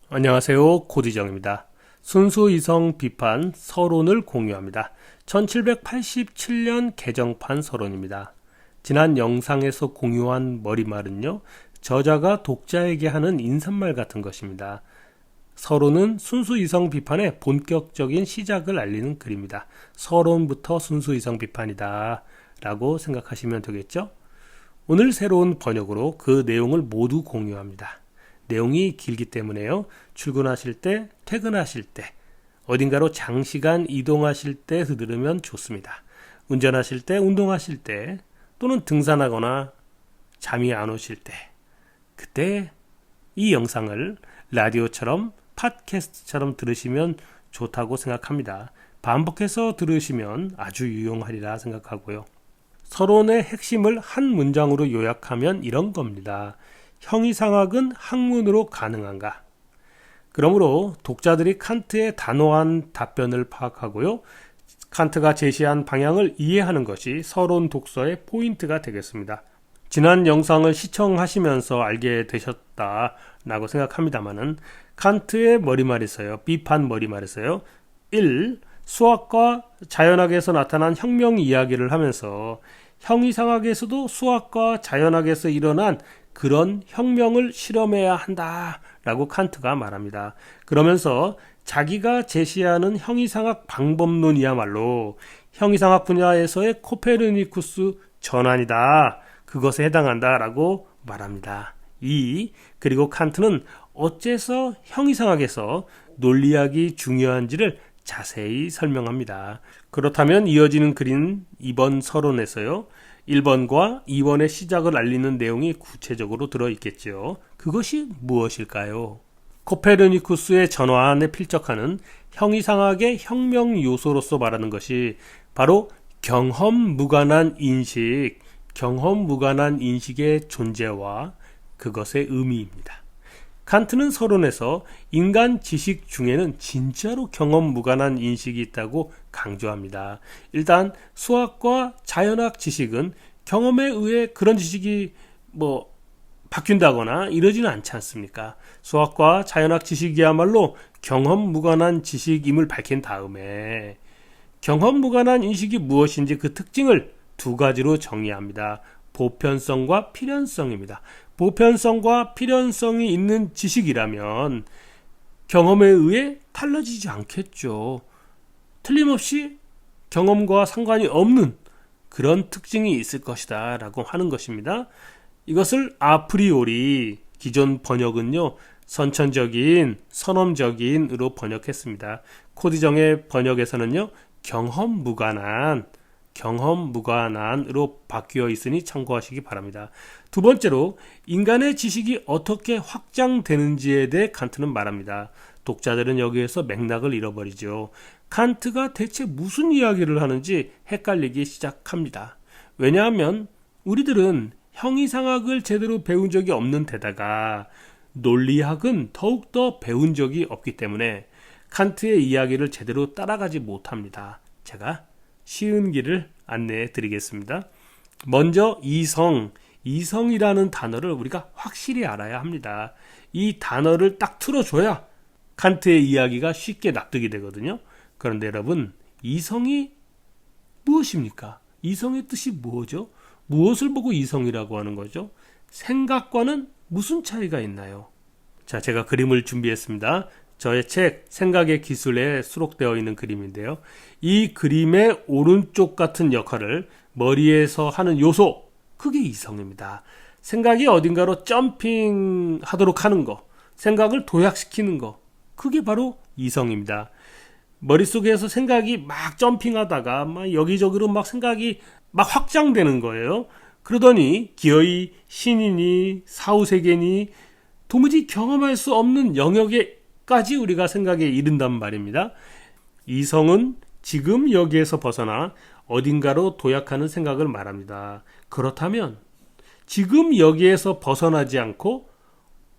안녕하세요. 고디정입니다. 순수이성 비판 서론을 공유합니다. 1787년 개정판 서론입니다. 지난 영상에서 공유한 머리말은요, 저자가 독자에게 하는 인사말 같은 것입니다. 서론은 순수이성 비판의 본격적인 시작을 알리는 글입니다. 서론부터 순수이성 비판이다 라고 생각하시면 되겠죠? 오늘 새로운 번역으로 그 내용을 모두 공유합니다. 내용이 길기 때문에요. 출근하실 때, 퇴근하실 때, 어딘가로 장시간 이동하실 때 들으면 좋습니다. 운전하실 때, 운동하실 때, 또는 등산하거나 잠이 안 오실 때, 그때 이 영상을 라디오처럼 팟캐스트처럼 들으시면 좋다고 생각합니다. 반복해서 들으시면 아주 유용하리라 생각하고요. 서론의 핵심을 한 문장으로 요약하면 이런 겁니다. 형이상학은 학문으로 가능한가? 그러므로 독자들이 칸트의 단호한 답변을 파악하고요. 칸트가 제시한 방향을 이해하는 것이 서론 독서의 포인트가 되겠습니다. 지난 영상을 시청하시면서 알게 되셨다라고 생각합니다만은 칸트의 머리말에서요. 비판 머리말에서요. 1. 수학과 자연학에서 나타난 혁명 이야기를 하면서 형이상학에서도 수학과 자연학에서 일어난 그런 혁명을 실험해야 한다라고 칸트가 말합니다. 그러면서 자기가 제시하는 형이상학 방법론이야말로 형이상학 분야에서의 코페르니쿠스 전환이다. 그것에 해당한다라고 말합니다. 2. 그리고 칸트는 어째서 형이상학에서 논리학이 중요한지를 자세히 설명합니다. 그렇다면 이어지는 글인 이번 서론에서요. 1번과 2번의 시작을 알리는 내용이 구체적으로 들어있겠죠. 그것이 무엇일까요? 코페르니쿠스의 전환에 필적하는 형이상학의 혁명 요소로서 말하는 것이 바로 경험 무관한 인식, 경험 무관한 인식의 존재와 그것의 의미입니다. 칸트는 서론에서 인간 지식 중에는 진짜로 경험 무관한 인식이 있다고 강조합니다. 일단 수학과 자연학 지식은 경험에 의해 그런 지식이 바뀐다거나 이러지는 않지 않습니까? 수학과 자연학 지식이야말로 경험 무관한 지식임을 밝힌 다음에 경험 무관한 인식이 무엇인지 그 특징을 두 가지로 정의합니다. 보편성과 필연성입니다. 보편성과 필연성이 있는 지식이라면 경험에 의해 달라지지 않겠죠. 틀림없이 경험과 상관이 없는 그런 특징이 있을 것이다 라고 하는 것입니다. 이것을 아프리오리, 기존 번역은요, 선천적인, 선험적인으로 번역했습니다. 코디정의 번역에서는요, 경험 무관한으로 바뀌어 있으니 참고하시기 바랍니다. 두 번째로 인간의 지식이 어떻게 확장되는지에 대해 칸트는 말합니다. 독자들은 여기에서 맥락을 잃어버리죠. 칸트가 대체 무슨 이야기를 하는지 헷갈리기 시작합니다. 왜냐하면 우리들은 형이상학을 제대로 배운 적이 없는 데다가 논리학은 더욱더 배운 적이 없기 때문에 칸트의 이야기를 제대로 따라가지 못합니다. 제가 쉬운 길을 안내해 드리겠습니다. 먼저 이성이라는 단어를 우리가 확실히 알아야 합니다. 이 단어를 딱 틀어줘야 칸트의 이야기가 쉽게 납득이 되거든요. 그런데 여러분, 이성이 무엇입니까? 이성의 뜻이 뭐죠? 무엇을 보고 이성이라고 하는 거죠? 생각과는 무슨 차이가 있나요? 자, 제가 그림을 준비했습니다. 저의 책 생각의 기술에 수록되어 있는 그림인데요. 이 그림의 오른쪽 같은 역할을 머리에서 하는 요소, 그게 이성입니다. 생각이 어딘가로 점핑하도록 하는 거, 생각을 도약시키는 거, 그게 바로 이성입니다. 머릿속에서 생각이 막 점핑하다가 막 여기저기로 막 생각이 막 확장되는 거예요. 그러더니 기어이 신이니 사후세계니 도무지 경험할 수 없는 영역에까지 우리가 생각에 이른단 말입니다. 이성은 지금 여기에서 벗어나 어딘가로 도약하는 생각을 말합니다. 그렇다면 지금 여기에서 벗어나지 않고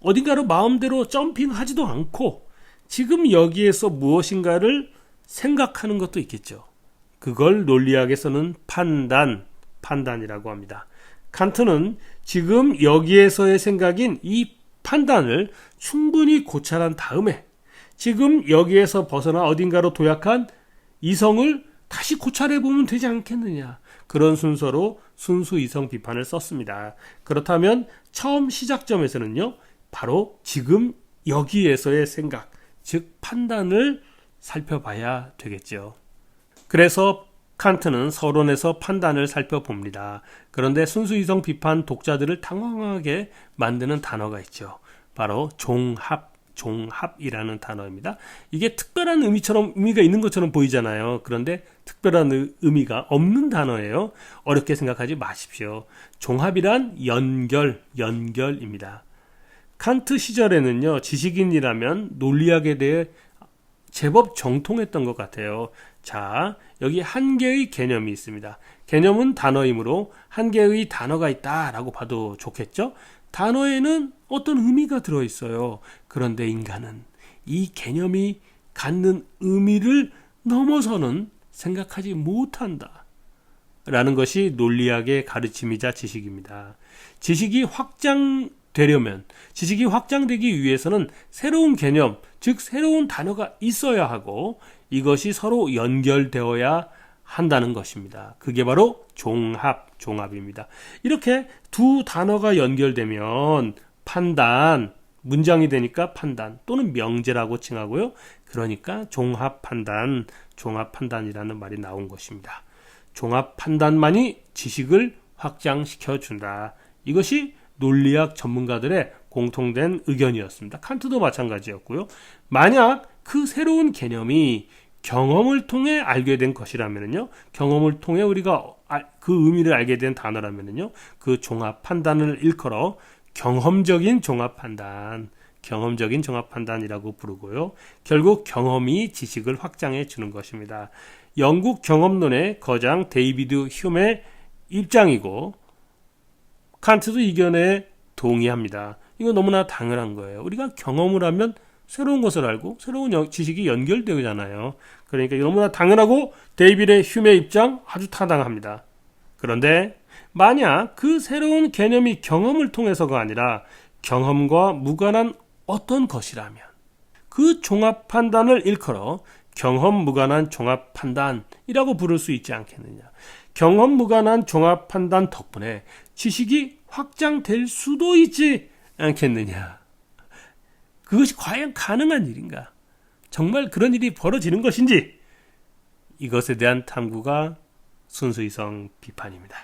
어딘가로 마음대로 점핑하지도 않고 지금 여기에서 무엇인가를 생각하는 것도 있겠죠. 그걸 논리학에서는 판단이라고 합니다. 칸트는 지금 여기에서의 생각인 이 판단을 충분히 고찰한 다음에 지금 여기에서 벗어나 어딘가로 도약한 이성을 다시 고찰해보면 되지 않겠느냐. 그런 순서로 순수 이성 비판을 썼습니다. 그렇다면 처음 시작점에서는요, 바로 지금 여기에서의 생각, 즉 판단을 살펴봐야 되겠죠. 그래서 칸트는 서론에서 판단을 살펴봅니다. 그런데 순수 이성 비판 독자들을 당황하게 만드는 단어가 있죠. 바로 종합이라는 단어입니다. 이게 특별한 의미가 있는 것처럼 보이잖아요. 그런데 특별한 의미가 없는 단어예요. 어렵게 생각하지 마십시오. 종합이란 연결입니다. 칸트 시절에는요, 지식인이라면 논리학에 대해 제법 정통했던 것 같아요. 자, 여기 한 개의 개념이 있습니다. 개념은 단어이므로 한 개의 단어가 있다라고 봐도 좋겠죠? 단어에는 어떤 의미가 들어있어요. 그런데 인간은 이 개념이 갖는 의미를 넘어서는 생각하지 못한다. 라는 것이 논리학의 가르침이자 지식입니다. 지식이 확장되기 위해서는 새로운 개념, 즉 새로운 단어가 있어야 하고 이것이 서로 연결되어야 한다는 것입니다. 그게 바로 종합입니다. 이렇게 두 단어가 연결되면 판단, 문장이 되니까 판단 또는 명제라고 칭하고요. 그러니까 종합판단이라는 말이 나온 것입니다. 종합판단만이 지식을 확장시켜준다. 이것이 논리학 전문가들의 공통된 의견이었습니다. 칸트도 마찬가지였고요. 만약 그 새로운 개념이 경험을 통해 알게 된 것이라면요, 경험을 통해 우리가 그 의미를 알게 된 단어라면요, 그 종합 판단을 일컬어 경험적인 종합 판단이라고 부르고요. 결국 경험이 지식을 확장해 주는 것입니다. 영국 경험론의 거장 데이비드 휴메의 입장이고 칸트도 이 견해에 동의합니다. 이거 너무나 당연한 거예요. 우리가 경험을 하면 새로운 것을 알고 새로운 지식이 연결되잖아요. 그러니까 너무나 당연하고 데이비드 휴메의 입장 아주 타당합니다. 그런데 만약 그 새로운 개념이 경험을 통해서가 아니라 경험과 무관한 어떤 것이라면 그 종합 판단을 일컬어 경험 무관한 종합 판단이라고 부를 수 있지 않겠느냐. 경험 무관한 종합 판단 덕분에 지식이 확장될 수도 있지 않겠느냐. 그것이 과연 가능한 일인가? 정말 그런 일이 벌어지는 것인지? 이것에 대한 탐구가 순수이성 비판입니다.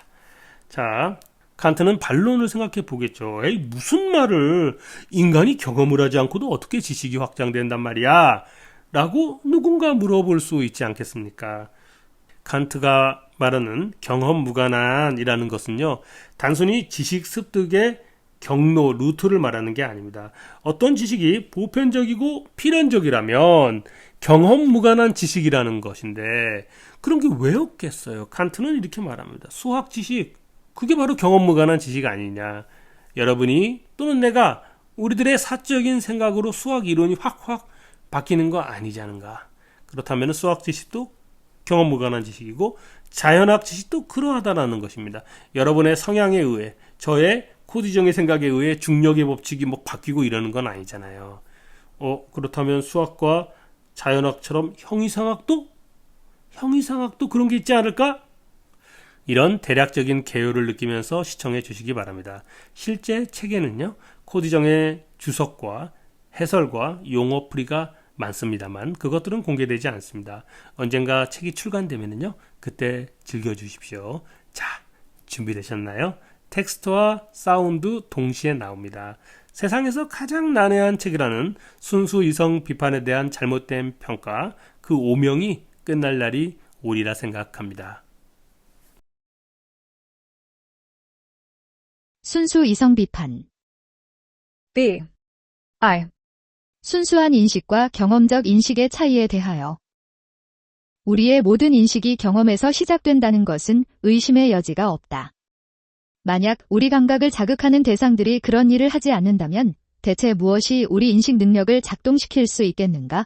자, 칸트는 반론을 생각해 보겠죠. 에이, 무슨 말을, 인간이 경험을 하지 않고도 어떻게 지식이 확장된단 말이야? 라고 누군가 물어볼 수 있지 않겠습니까? 칸트가 말하는 경험 무관한이라는 것은요, 단순히 지식 습득의 경로, 루트를 말하는 게 아닙니다. 어떤 지식이 보편적이고 필연적이라면 경험 무관한 지식이라는 것인데 그런 게 왜 없겠어요? 칸트는 이렇게 말합니다. 수학 지식, 그게 바로 경험 무관한 지식 아니냐. 여러분이 또는 내가 우리들의 사적인 생각으로 수학 이론이 확 바뀌는 거 아니지 않은가. 그렇다면 수학 지식도 경험 무관한 지식이고 자연학 지식도 그러하다라는 것입니다. 여러분의 성향에 의해, 저의 코디정의 생각에 의해 중력의 법칙이 바뀌고 이러는 건 아니잖아요. 그렇다면 수학과 자연학처럼 형이상학도 그런 게 있지 않을까? 이런 대략적인 개요를 느끼면서 시청해 주시기 바랍니다. 실제 책에는요, 코디정의 주석과 해설과 용어 풀이가 많습니다만 그것들은 공개되지 않습니다. 언젠가 책이 출간되면요, 그때 즐겨주십시오. 자, 준비되셨나요? 텍스트와 사운드 동시에 나옵니다. 세상에서 가장 난해한 책이라는 순수 이성 비판에 대한 잘못된 평가, 그 오명이 끝날 날이 오리라 생각합니다. 순수 이성 비판 B. I. 순수한 인식과 경험적 인식의 차이에 대하여 우리의 모든 인식이 경험에서 시작된다는 것은 의심의 여지가 없다. 만약 우리 감각을 자극하는 대상들이 그런 일을 하지 않는다면 대체 무엇이 우리 인식 능력을 작동시킬 수 있겠는가?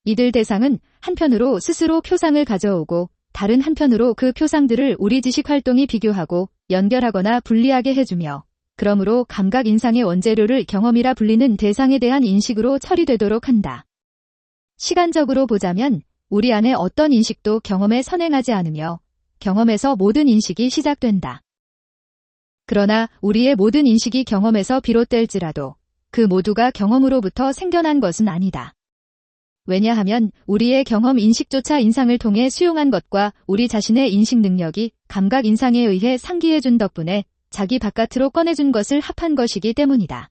이들 대상은 한편으로 스스로 표상을 가져오고 다른 한편으로 그 표상들을 우리 지식 활동이 비교하고 연결하거나 분리하게 해주며 그러므로 감각 인상의 원재료를 경험이라 불리는 대상에 대한 인식으로 처리되도록 한다. 시간적으로 보자면 우리 안에 어떤 인식도 경험에 선행하지 않으며 경험에서 모든 인식이 시작된다. 그러나 우리의 모든 인식이 경험에서 비롯될지라도 그 모두가 경험으로부터 생겨난 것은 아니다. 왜냐하면 우리의 경험 인식조차 인상을 통해 수용한 것과 우리 자신의 인식 능력이 감각 인상에 의해 상기해준 덕분에 자기 바깥으로 꺼내준 것을 합한 것이기 때문이다.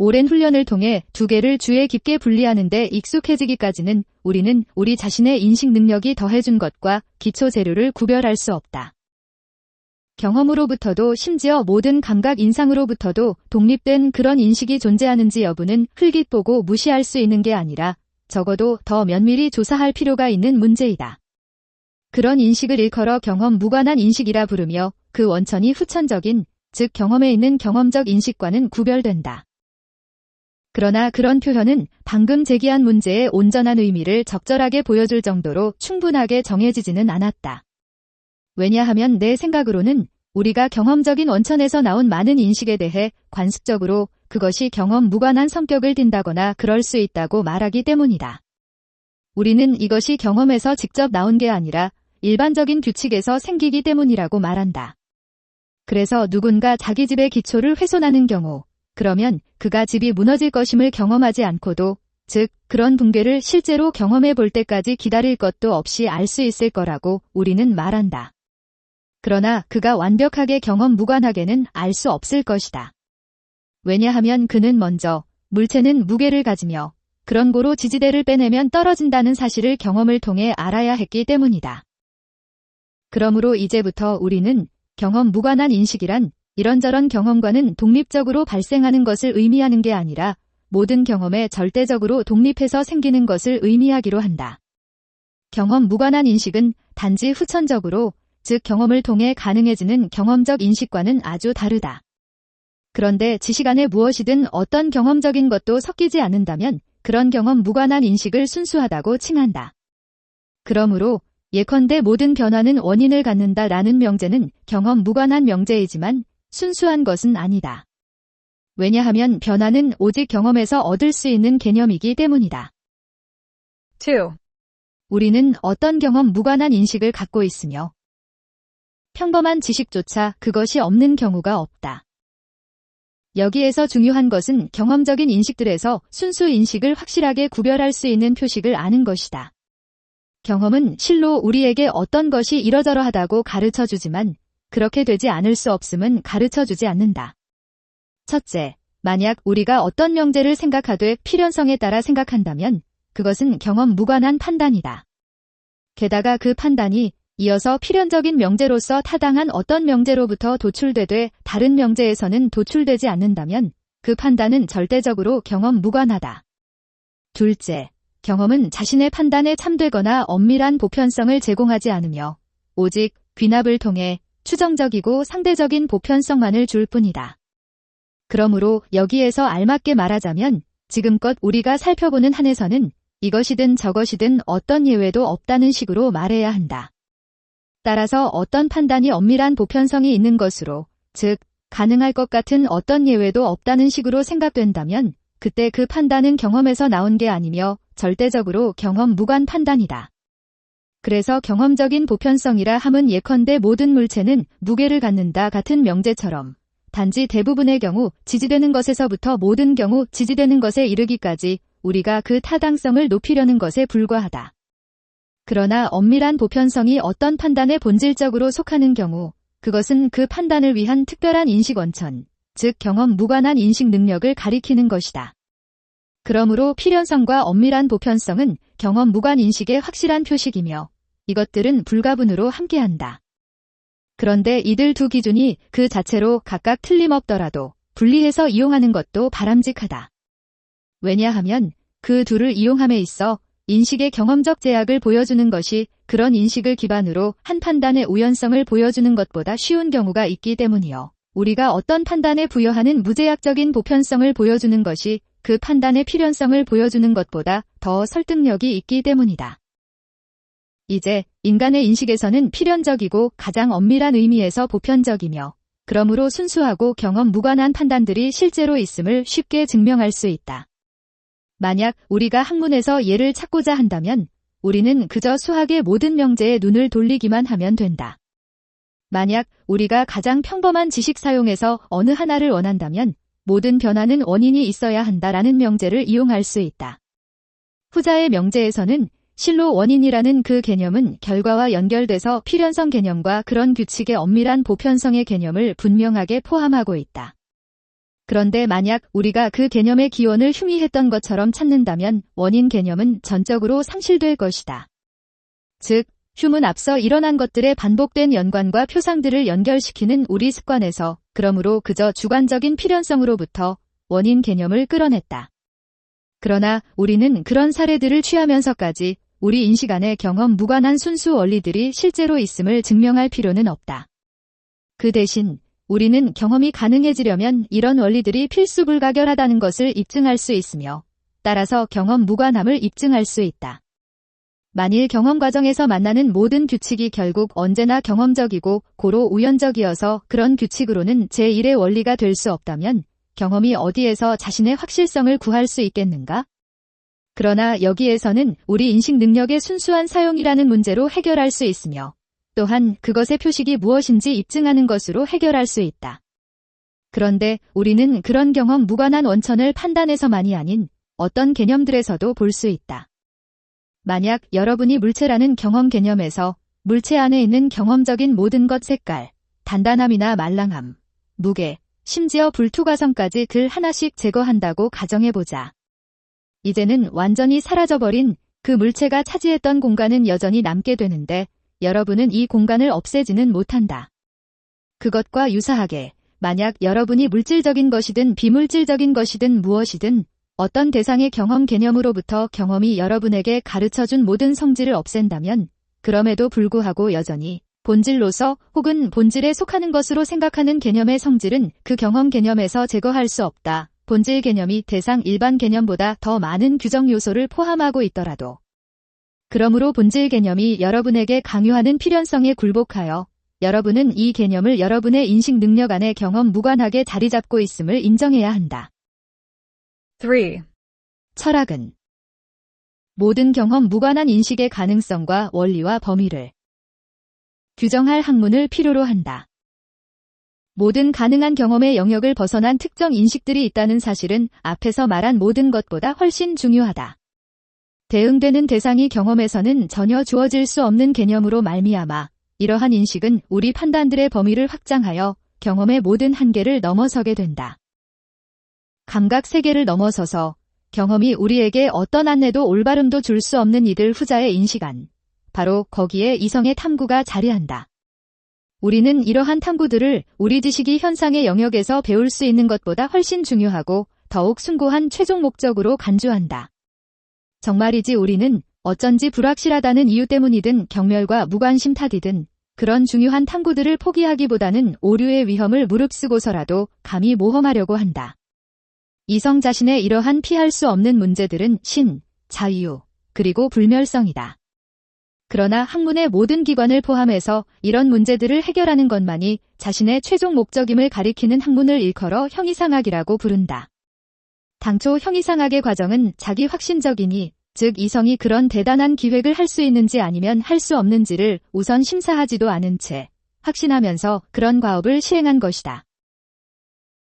오랜 훈련을 통해 두 개를 주에 깊게 분리하는 데 익숙해지기까지는 우리는 우리 자신의 인식 능력이 더해준 것과 기초 재료를 구별할 수 없다. 경험으로부터도 심지어 모든 감각 인상으로부터도 독립된 그런 인식이 존재하는지 여부는 흘깃보고 무시할 수 있는 게 아니라 적어도 더 면밀히 조사할 필요가 있는 문제이다. 그런 인식을 일컬어 경험 무관한 인식이라 부르며 그 원천이 후천적인, 즉 경험에 있는 경험적 인식과는 구별된다. 그러나 그런 표현은 방금 제기한 문제의 온전한 의미를 적절하게 보여줄 정도로 충분하게 정해지지는 않았다. 왜냐하면 내 생각으로는 우리가 경험적인 원천에서 나온 많은 인식에 대해 관습적으로 그것이 경험 무관한 성격을 띈다거나 그럴 수 있다고 말하기 때문이다. 우리는 이것이 경험에서 직접 나온 게 아니라 일반적인 규칙에서 생기기 때문이라고 말한다. 그래서 누군가 자기 집의 기초를 훼손하는 경우, 그러면 그가 집이 무너질 것임을 경험하지 않고도, 즉 그런 붕괴를 실제로 경험해 볼 때까지 기다릴 것도 없이 알 수 있을 거라고 우리는 말한다. 그러나 그가 완벽하게 경험 무관하게는 알 수 없을 것이다. 왜냐하면 그는 먼저 물체는 무게를 가지며 그런 고로 지지대를 빼내면 떨어진다는 사실을 경험을 통해 알아야 했기 때문이다. 그러므로 이제부터 우리는 경험 무관한 인식이란 이런저런 경험과는 독립적으로 발생하는 것을 의미하는 게 아니라 모든 경험에 절대적으로 독립해서 생기는 것을 의미하기로 한다. 경험 무관한 인식은 단지 후천적으로, 즉 경험을 통해 가능해지는 경험적 인식과는 아주 다르다. 그런데 지식 안에 무엇이든 어떤 경험적인 것도 섞이지 않는다면 그런 경험 무관한 인식을 순수하다고 칭한다. 그러므로 예컨대 모든 변화는 원인을 갖는다라는 명제는 경험 무관한 명제이지만 순수한 것은 아니다. 왜냐하면 변화는 오직 경험에서 얻을 수 있는 개념이기 때문이다. 2. 우리는 어떤 경험 무관한 인식을 갖고 있으며 평범한 지식조차 그것이 없는 경우가 없다. 여기에서 중요한 것은 경험적인 인식들에서 순수 인식을 확실하게 구별할 수 있는 표식을 아는 것이다. 경험은 실로 우리에게 어떤 것이 이러저러하다고 가르쳐주지만 그렇게 되지 않을 수 없음은 가르쳐주지 않는다. 첫째, 만약 우리가 어떤 명제를 생각하되 필연성에 따라 생각한다면 그것은 경험 무관한 판단이다. 게다가 그 판단이 이어서 필연적인 명제로서 타당한 어떤 명제로부터 도출되되 다른 명제에서는 도출되지 않는다면 그 판단은 절대적으로 경험 무관하다. 둘째, 경험은 자신의 판단에 참되거나 엄밀한 보편성을 제공하지 않으며 오직 귀납을 통해 추정적이고 상대적인 보편성만을 줄 뿐이다. 그러므로 여기에서 알맞게 말하자면 지금껏 우리가 살펴보는 한에서는 이것이든 저것이든 어떤 예외도 없다는 식으로 말해야 한다. 따라서 어떤 판단이 엄밀한 보편성이 있는 것으로, 즉 가능할 것 같은 어떤 예외도 없다는 식으로 생각된다면 그때 그 판단은 경험에서 나온 게 아니며 절대적으로 경험 무관 판단이다. 그래서 경험적인 보편성이라 함은 예컨대 모든 물체는 무게를 갖는다 같은 명제처럼 단지 대부분의 경우 지지되는 것에서부터 모든 경우 지지되는 것에 이르기까지 우리가 그 타당성을 높이려는 것에 불과하다. 그러나 엄밀한 보편성이 어떤 판단에 본질적으로 속하는 경우 그것은 그 판단을 위한 특별한 인식 원천, 즉 경험 무관한 인식 능력을 가리키는 것이다. 그러므로 필연성과 엄밀한 보편성은 경험 무관 인식의 확실한 표식이며 이것들은 불가분으로 함께한다. 그런데 이들 두 기준이 그 자체로 각각 틀림없더라도 분리해서 이용하는 것도 바람직하다. 왜냐하면 그 둘을 이용함에 있어 인식의 경험적 제약을 보여주는 것이 그런 인식을 기반으로 한 판단의 우연성을 보여주는 것보다 쉬운 경우가 있기 때문이요. 우리가 어떤 판단에 부여하는 무제약적인 보편성을 보여주는 것이 그 판단의 필연성을 보여주는 것보다 더 설득력이 있기 때문이다. 이제 인간의 인식에서는 필연적이고 가장 엄밀한 의미에서 보편적이며 그러므로 순수하고 경험 무관한 판단들이 실제로 있음을 쉽게 증명할 수 있다. 만약 우리가 학문에서 예를 찾고자 한다면 우리는 그저 수학의 모든 명제에 눈을 돌리기만 하면 된다. 만약 우리가 가장 평범한 지식 사용에서 어느 하나를 원한다면 모든 변화는 원인이 있어야 한다라는 명제를 이용할 수 있다. 후자의 명제에서는 실로 원인이라는 그 개념은 결과와 연결돼서 필연성 개념과 그런 규칙의 엄밀한 보편성의 개념을 분명하게 포함하고 있다. 그런데 만약 우리가 그 개념의 기원을 흉의했던 것처럼 찾는다면 원인 개념은 전적으로 상실될 것이다. 즉, 흉은 앞서 일어난 것들의 반복된 연관과 표상들을 연결시키는 우리 습관에서 그러므로 그저 주관적인 필연성으로부터 원인 개념을 끌어냈다. 그러나 우리는 그런 사례들을 취하면서까지 우리 인식 안에 경험 무관한 순수 원리들이 실제로 있음을 증명할 필요는 없다. 그 대신 우리는 경험이 가능해지려면 이런 원리들이 필수 불가결하다는 것을 입증할 수 있으며 따라서 경험 무관함을 입증할 수 있다. 만일 경험 과정에서 만나는 모든 규칙이 결국 언제나 경험적이고 고로 우연적이어서 그런 규칙으로는 제1의 원리가 될 수 없다면 경험이 어디에서 자신의 확실성을 구할 수 있겠는가? 그러나 여기에서는 우리 인식 능력의 순수한 사용이라는 문제로 해결할 수 있으며 또한 그것의 표식이 무엇인지 입증하는 것으로 해결할 수 있다. 그런데 우리는 그런 경험 무관한 원천을 판단에서만이 아닌 어떤 개념들에서도 볼 수 있다. 만약 여러분이 물체라는 경험 개념에서 물체 안에 있는 경험적인 모든 것 색깔, 단단함이나 말랑함, 무게, 심지어 불투과성까지 글 하나씩 제거한다고 가정해보자. 이제는 완전히 사라져버린 그 물체가 차지했던 공간은 여전히 남게 되는데 여러분은 이 공간을 없애지는 못한다. 그것과 유사하게 만약 여러분이 물질적인 것이든 비물질적인 것이든 무엇이든 어떤 대상의 경험 개념으로부터 경험이 여러분에게 가르쳐준 모든 성질을 없앤다면 그럼에도 불구하고 여전히 본질로서 혹은 본질에 속하는 것으로 생각하는 개념의 성질은 그 경험 개념에서 제거할 수 없다. 본질 개념이 대상 일반 개념보다 더 많은 규정 요소를 포함하고 있더라도. 그러므로 본질 개념이 여러분에게 강요하는 필연성에 굴복하여 여러분은 이 개념을 여러분의 인식 능력 안에 경험 무관하게 자리 잡고 있음을 인정해야 한다. 3. 철학은 모든 경험 무관한 인식의 가능성과 원리와 범위를 규정할 학문을 필요로 한다. 모든 가능한 경험의 영역을 벗어난 특정 인식들이 있다는 사실은 앞에서 말한 모든 것보다 훨씬 중요하다. 대응되는 대상이 경험에서는 전혀 주어질 수 없는 개념으로 말미암아 이러한 인식은 우리 판단들의 범위를 확장하여 경험의 모든 한계를 넘어서게 된다. 감각 세계를 넘어서서 경험이 우리에게 어떤 안내도 올바름도 줄 수 없는 이들 후자의 인식 안, 바로 거기에 이성의 탐구가 자리한다. 우리는 이러한 탐구들을 우리 지식이 현상의 영역에서 배울 수 있는 것보다 훨씬 중요하고 더욱 숭고한 최종 목적으로 간주한다. 정말이지 우리는 어쩐지 불확실하다는 이유 때문이든 경멸과 무관심 탓이든 그런 중요한 탐구들을 포기하기보다는 오류의 위험을 무릅쓰고서라도 감히 모험하려고 한다. 이성 자신의 이러한 피할 수 없는 문제들은 신, 자유, 그리고 불멸성이다. 그러나 학문의 모든 기관을 포함해서 이런 문제들을 해결하는 것만이 자신의 최종 목적임을 가리키는 학문을 일컬어 형이상학이라고 부른다. 당초 형이상학의 과정은 자기 확신적이니, 즉 이성이 그런 대단한 기획을 할 수 있는지 아니면 할 수 없는지를 우선 심사하지도 않은 채 확신하면서 그런 과업을 시행한 것이다.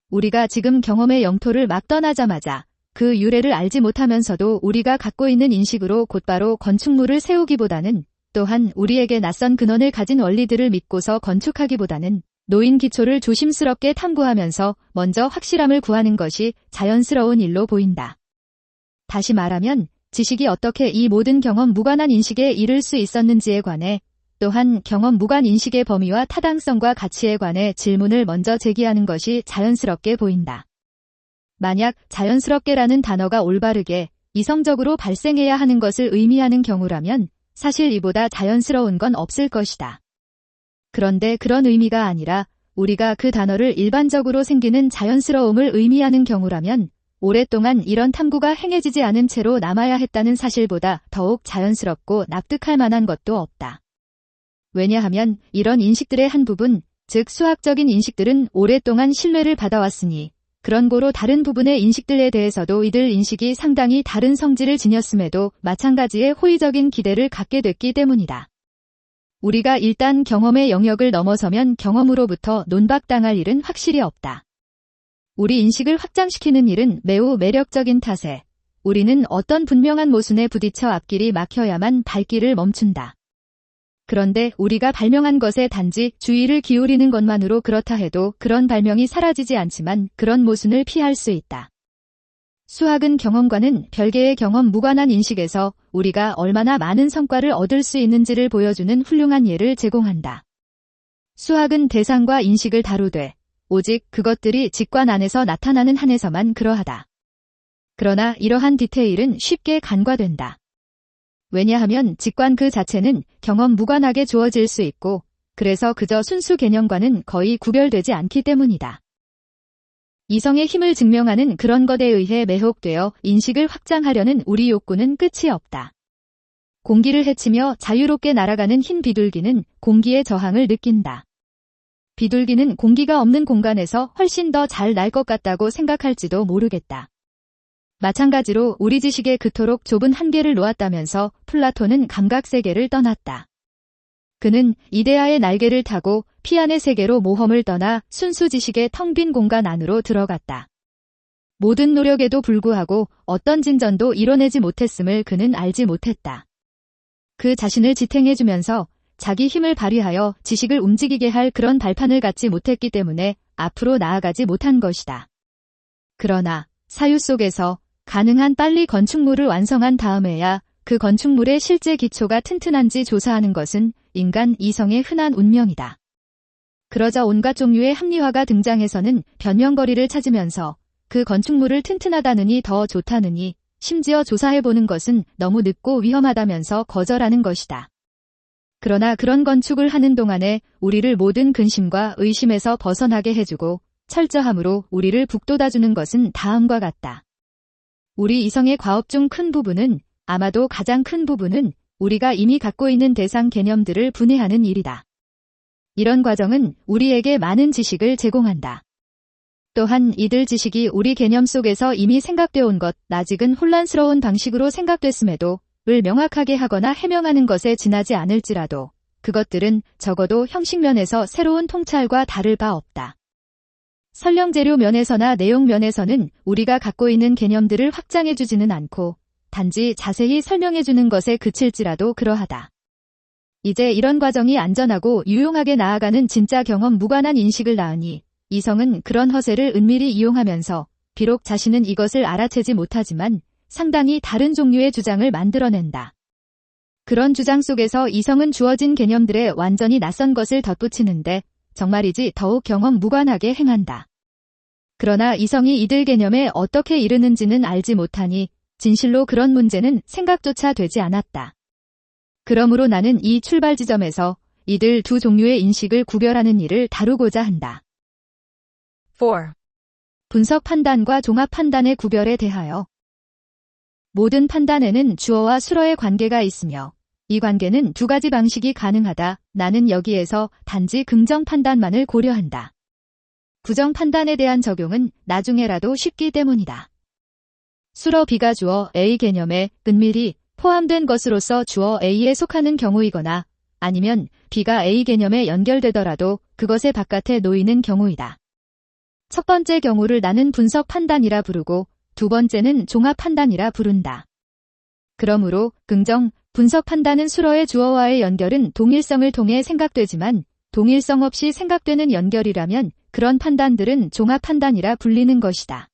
우리가 지금 경험의 영토를 막 떠나자마자 그 유래를 알지 못하면서도 우리가 갖고 있는 인식으로 곧바로 건축물을 세우기보다는 또한 우리에게 낯선 근원을 가진 원리들을 믿고서 건축하기보다는 놓인 기초를 조심스럽게 탐구하면서 먼저 확실함을 구하는 것이 자연스러운 일로 보인다. 다시 말하면 지식이 어떻게 이 모든 경험 무관한 인식에 이를 수 있었는지에 관해 또한 경험 무관 인식의 범위와 타당성과 가치에 관해 질문을 먼저 제기하는 것이 자연스럽게 보인다. 만약 자연스럽게라는 단어가 올바르게 이성적으로 발생해야 하는 것을 의미하는 경우라면 사실 이보다 자연스러운 건 없을 것이다. 그런데 그런 의미가 아니라 우리가 그 단어를 일반적으로 생기는 자연스러움을 의미하는 경우라면 오랫동안 이런 탐구가 행해지지 않은 채로 남아야 했다는 사실보다 더욱 자연스럽고 납득할 만한 것도 없다. 왜냐하면 이런 인식들의 한 부분, 즉 수학적인 인식들은 오랫동안 신뢰를 받아왔으니 그런 고로 다른 부분의 인식들에 대해서도 이들 인식이 상당히 다른 성질을 지녔음에도 마찬가지의 호의적인 기대를 갖게 됐기 때문이다. 우리가 일단 경험의 영역을 넘어서면 경험으로부터 논박당할 일은 확실히 없다. 우리 인식을 확장시키는 일은 매우 매력적인 탓에 우리는 어떤 분명한 모순에 부딪혀 앞길이 막혀야만 발길을 멈춘다. 그런데 우리가 발명한 것에 단지 주의를 기울이는 것만으로 그렇다 해도 그런 발명이 사라지지 않지만 그런 모순을 피할 수 있다. 수학은 경험과는 별개의 경험 무관한 인식에서 우리가 얼마나 많은 성과를 얻을 수 있는지를 보여주는 훌륭한 예를 제공한다. 수학은 대상과 인식을 다루되 오직 그것들이 직관 안에서 나타나는 한에서만 그러하다. 그러나 이러한 디테일은 쉽게 간과된다. 왜냐하면 직관 그 자체는 경험 무관하게 주어질 수 있고 그래서 그저 순수 개념과는 거의 구별되지 않기 때문이다. 이성의 힘을 증명하는 그런 것에 의해 매혹되어 인식을 확장하려는 우리 욕구는 끝이 없다. 공기를 헤치며 자유롭게 날아가는 흰 비둘기는 공기의 저항을 느낀다. 비둘기는 공기가 없는 공간에서 훨씬 더 잘 날 것 같다고 생각할지도 모르겠다. 마찬가지로 우리 지식에 그토록 좁은 한계를 놓았다면서 플라톤은 감각세계를 떠났다. 그는 이데아의 날개를 타고 피안의 세계로 모험을 떠나 순수 지식의 텅 빈 공간 안으로 들어갔다. 모든 노력에도 불구하고 어떤 진전도 이뤄내지 못했음을 그는 알지 못했다. 그 자신을 지탱해주면서 자기 힘을 발휘하여 지식을 움직이게 할 그런 발판을 갖지 못했기 때문에 앞으로 나아가지 못한 것이다. 그러나 사유 속에서 가능한 빨리 건축물을 완성한 다음에야 그 건축물의 실제 기초가 튼튼한지 조사하는 것은 인간 이성의 흔한 운명이다. 그러자 온갖 종류의 합리화가 등장해서는 변명거리를 찾으면서 그 건축물을 튼튼하다느니 더 좋다느니 심지어 조사해보는 것은 너무 늦고 위험하다면서 거절하는 것이다. 그러나 그런 건축을 하는 동안에 우리를 모든 근심과 의심에서 벗어나게 해주고 철저함으로 우리를 북돋아주는 것은 다음과 같다. 우리 이성의 과업 중 큰 부분은 아마도 가장 큰 부분은 우리가 이미 갖고 있는 대상 개념들을 분해하는 일이다. 이런 과정은 우리에게 많은 지식을 제공한다. 또한 이들 지식이 우리 개념 속에서 이미 생각되어 온 것, 아직은 혼란스러운 방식으로 생각됐음에도 을 명확하게 하거나 해명하는 것에 지나지 않을지라도 그것들은 적어도 형식면에서 새로운 통찰과 다를 바 없다. 설령 재료 면에서나 내용 면에서는 우리가 갖고 있는 개념들을 확장해주지는 않고 단지 자세히 설명해주는 것에 그칠지라도 그러하다. 이제 이런 과정이 안전하고 유용하게 나아가는 진짜 경험 무관한 인식을 낳으니 이성은 그런 허세를 은밀히 이용하면서 비록 자신은 이것을 알아채지 못하지만 상당히 다른 종류의 주장을 만들어낸다. 그런 주장 속에서 이성은 주어진 개념들에 완전히 낯선 것을 덧붙이는데 정말이지 더욱 경험 무관하게 행한다. 그러나 이성이 이들 개념에 어떻게 이르는지는 알지 못하니 진실로 그런 문제는 생각조차 되지 않았다. 그러므로 나는 이 출발 지점에서 이들 두 종류의 인식을 구별하는 일을 다루고자 한다. 4. 분석 판단과 종합 판단의 구별에 대하여 모든 판단에는 주어와 수어의 관계가 있으며 이 관계는 두 가지 방식이 가능하다. 나는 여기에서 단지 긍정 판단만을 고려한다. 부정 판단에 대한 적용은 나중에라도 쉽기 때문이다. 수어 B가 주어 A 개념에 은밀히 포함된 것으로서 주어 A에 속하는 경우이거나 아니면 B가 A 개념에 연결되더라도 그것의 바깥에 놓이는 경우이다. 첫 번째 경우를 나는 분석 판단이라 부르고 두 번째는 종합 판단이라 부른다. 그러므로 긍정, 분석 판단은 수어의 주어와의 연결은 동일성을 통해 생각되지만 동일성 없이 생각되는 연결이라면 그런 판단들은 종합 판단이라 불리는 것이다.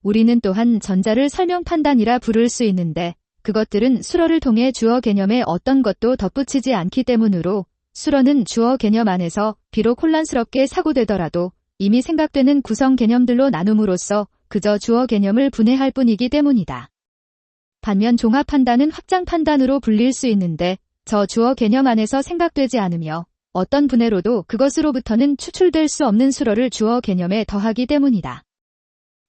우리는 또한 전자를 설명 판단이라 부를 수 있는데 그것들은 수어를 통해 주어 개념에 어떤 것도 덧붙이지 않기 때문으로 수어는 주어 개념 안에서 비록 혼란스럽게 사고되더라도 이미 생각되는 구성 개념들로 나눔으로써 그저 주어 개념을 분해할 뿐이기 때문이다. 반면 종합 판단은 확장 판단으로 불릴 수 있는데 저 주어 개념 안에서 생각되지 않으며 어떤 분해로도 그것으로부터는 추출될 수 없는 수어를 주어 개념에 더하기 때문이다.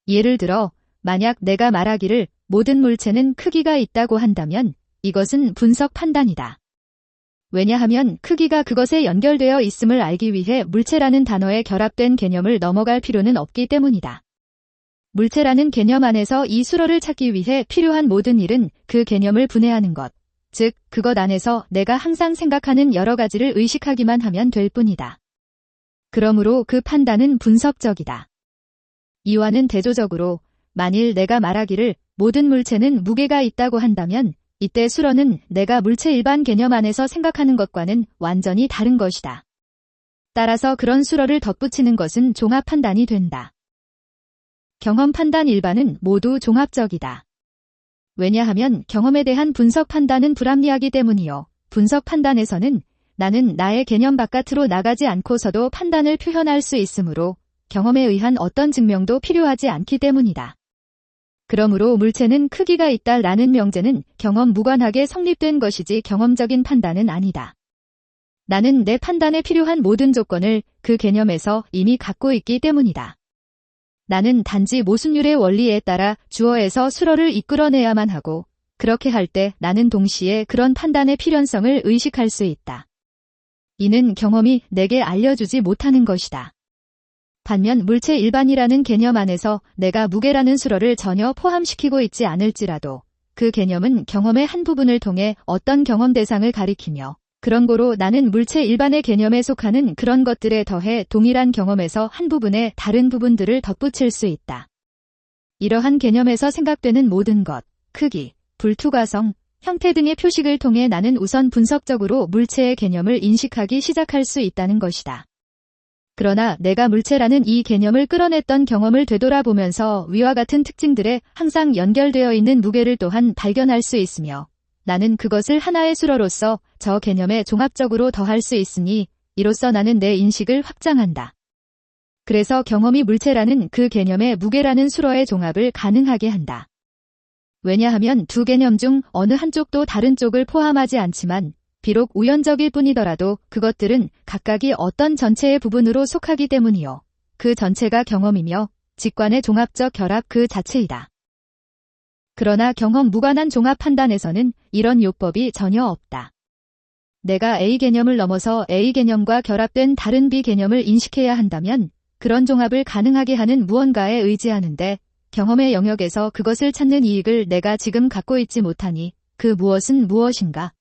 예를 들어 만약 내가 말하기를 모든 물체는 크기가 있다고 한다면 이것은 분석 판단이다. 왜냐하면 크기가 그것에 연결되어 있음을 알기 위해 물체라는 단어에 결합된 개념을 넘어갈 필요는 없기 때문이다. 물체라는 개념 안에서 이 수로를 찾기 위해 필요한 모든 일은 그 개념을 분해하는 것, 즉 그것 안에서 내가 항상 생각하는 여러 가지를 의식하기만 하면 될 뿐이다. 그러므로 그 판단은 분석적이다. 이와는 대조적으로 만일 내가 말하기를 모든 물체는 무게가 있다고 한다면 이때 수로는 내가 물체 일반 개념 안에서 생각하는 것과는 완전히 다른 것이다. 따라서 그런 수로를 덧붙이는 것은 종합 판단이 된다. 경험 판단 일반은 모두 종합적이다. 왜냐하면 경험에 대한 분석 판단은 불합리하기 때문이요. 분석 판단에서는 나는 나의 개념 바깥으로 나가지 않고서도 판단을 표현할 수 있으므로 경험에 의한 어떤 증명도 필요하지 않기 때문이다. 그러므로 물체는 크기가 있다라는 명제는 경험 무관하게 성립된 것이지 경험적인 판단은 아니다. 나는 내 판단에 필요한 모든 조건을 그 개념에서 이미 갖고 있기 때문이다. 나는 단지 모순율의 원리에 따라 주어에서 수로를 이끌어내야만 하고 그렇게 할 때 나는 동시에 그런 판단의 필연성을 의식할 수 있다. 이는 경험이 내게 알려주지 못하는 것이다. 반면 물체 일반이라는 개념 안에서 내가 무게라는 수로를 전혀 포함시키고 있지 않을지라도 그 개념은 경험의 한 부분을 통해 어떤 경험 대상을 가리키며 그런 고로 나는 물체 일반의 개념에 속하는 그런 것들에 더해 동일한 경험에서 한 부분에 다른 부분들을 덧붙일 수 있다. 이러한 개념에서 생각되는 모든 것, 크기, 불투과성, 형태 등의 표식을 통해 나는 우선 분석적으로 물체의 개념을 인식하기 시작할 수 있다는 것이다. 그러나 내가 물체라는 이 개념을 끌어냈던 경험을 되돌아보면서 위와 같은 특징들에 항상 연결되어 있는 무게를 또한 발견할 수 있으며 나는 그것을 하나의 수로로서 저 개념에 종합적으로 더할 수 있으니 이로써 나는 내 인식을 확장한다. 그래서 경험이 물체라는 그 개념의 무게라는 수로의 종합을 가능하게 한다. 왜냐하면 두 개념 중 어느 한쪽도 다른 쪽을 포함하지 않지만 비록 우연적일 뿐이더라도 그것들은 각각이 어떤 전체의 부분으로 속하기 때문이요. 그 전체가 경험이며 직관의 종합적 결합 그 자체이다. 그러나 경험 무관한 종합 판단에서는 이런 요법이 전혀 없다. 내가 A 개념을 넘어서 A 개념과 결합된 다른 B 개념을 인식해야 한다면 그런 종합을 가능하게 하는 무언가에 의지하는데 경험의 영역에서 그것을 찾는 이익을 내가 지금 갖고 있지 못하니 그 무엇은 무엇인가?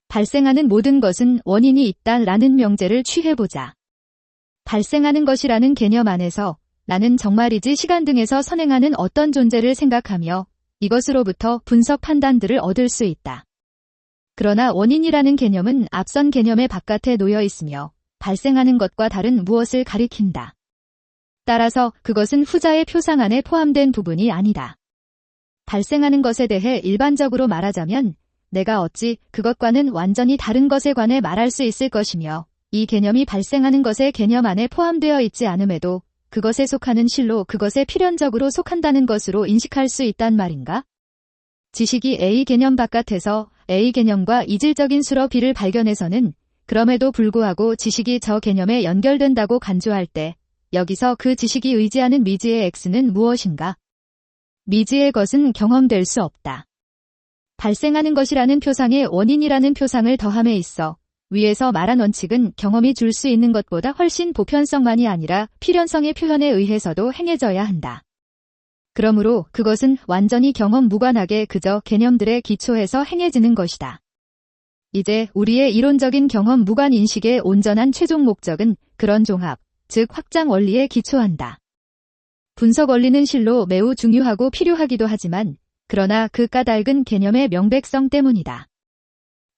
발생하는 모든 것은 원인이 있다라는 명제를 취해보자. 발생하는 것이라는 개념 안에서 나는 정말이지 시간 등에서 선행하는 어떤 존재를 생각하며 이것으로부터 분석 판단들을 얻을 수 있다. 그러나 원인이라는 개념은 앞선 개념의 바깥에 놓여 있으며 발생하는 것과 다른 무엇을 가리킨다. 따라서 그것은 후자의 표상 안에 포함된 부분이 아니다. 발생하는 것에 대해 일반적으로 말하자면 내가 어찌 그것과는 완전히 다른 것에 관해 말할 수 있을 것이며 이 개념이 발생하는 것의 개념 안에 포함되어 있지 않음에도 그것에 속하는 실로 그것에 필연적으로 속한다는 것으로 인식할 수 있단 말인가? 지식이 A 개념 바깥에서 A 개념과 이질적인 수로 B를 발견해서는 그럼에도 불구하고 지식이 저 개념에 연결된다고 간주할 때 여기서 그 지식이 의지하는 미지의 X는 무엇인가? 미지의 것은 경험될 수 없다. 발생하는 것이라는 표상에 원인이라는 표상을 더함에 있어 위에서 말한 원칙은 경험이 줄 수 있는 것보다 훨씬 보편성만이 아니라 필연성의 표현에 의해서도 행해져야 한다. 그러므로 그것은 완전히 경험 무관하게 그저 개념들의 기초에서 행해지는 것이다. 이제 우리의 이론적인 경험 무관 인식의 온전한 최종 목적은 그런 종합, 즉 확장 원리에 기초한다. 분석 원리는 실로 매우 중요하고 필요하기도 하지만 그러나 그 까닭은 개념의 명백성 때문이다.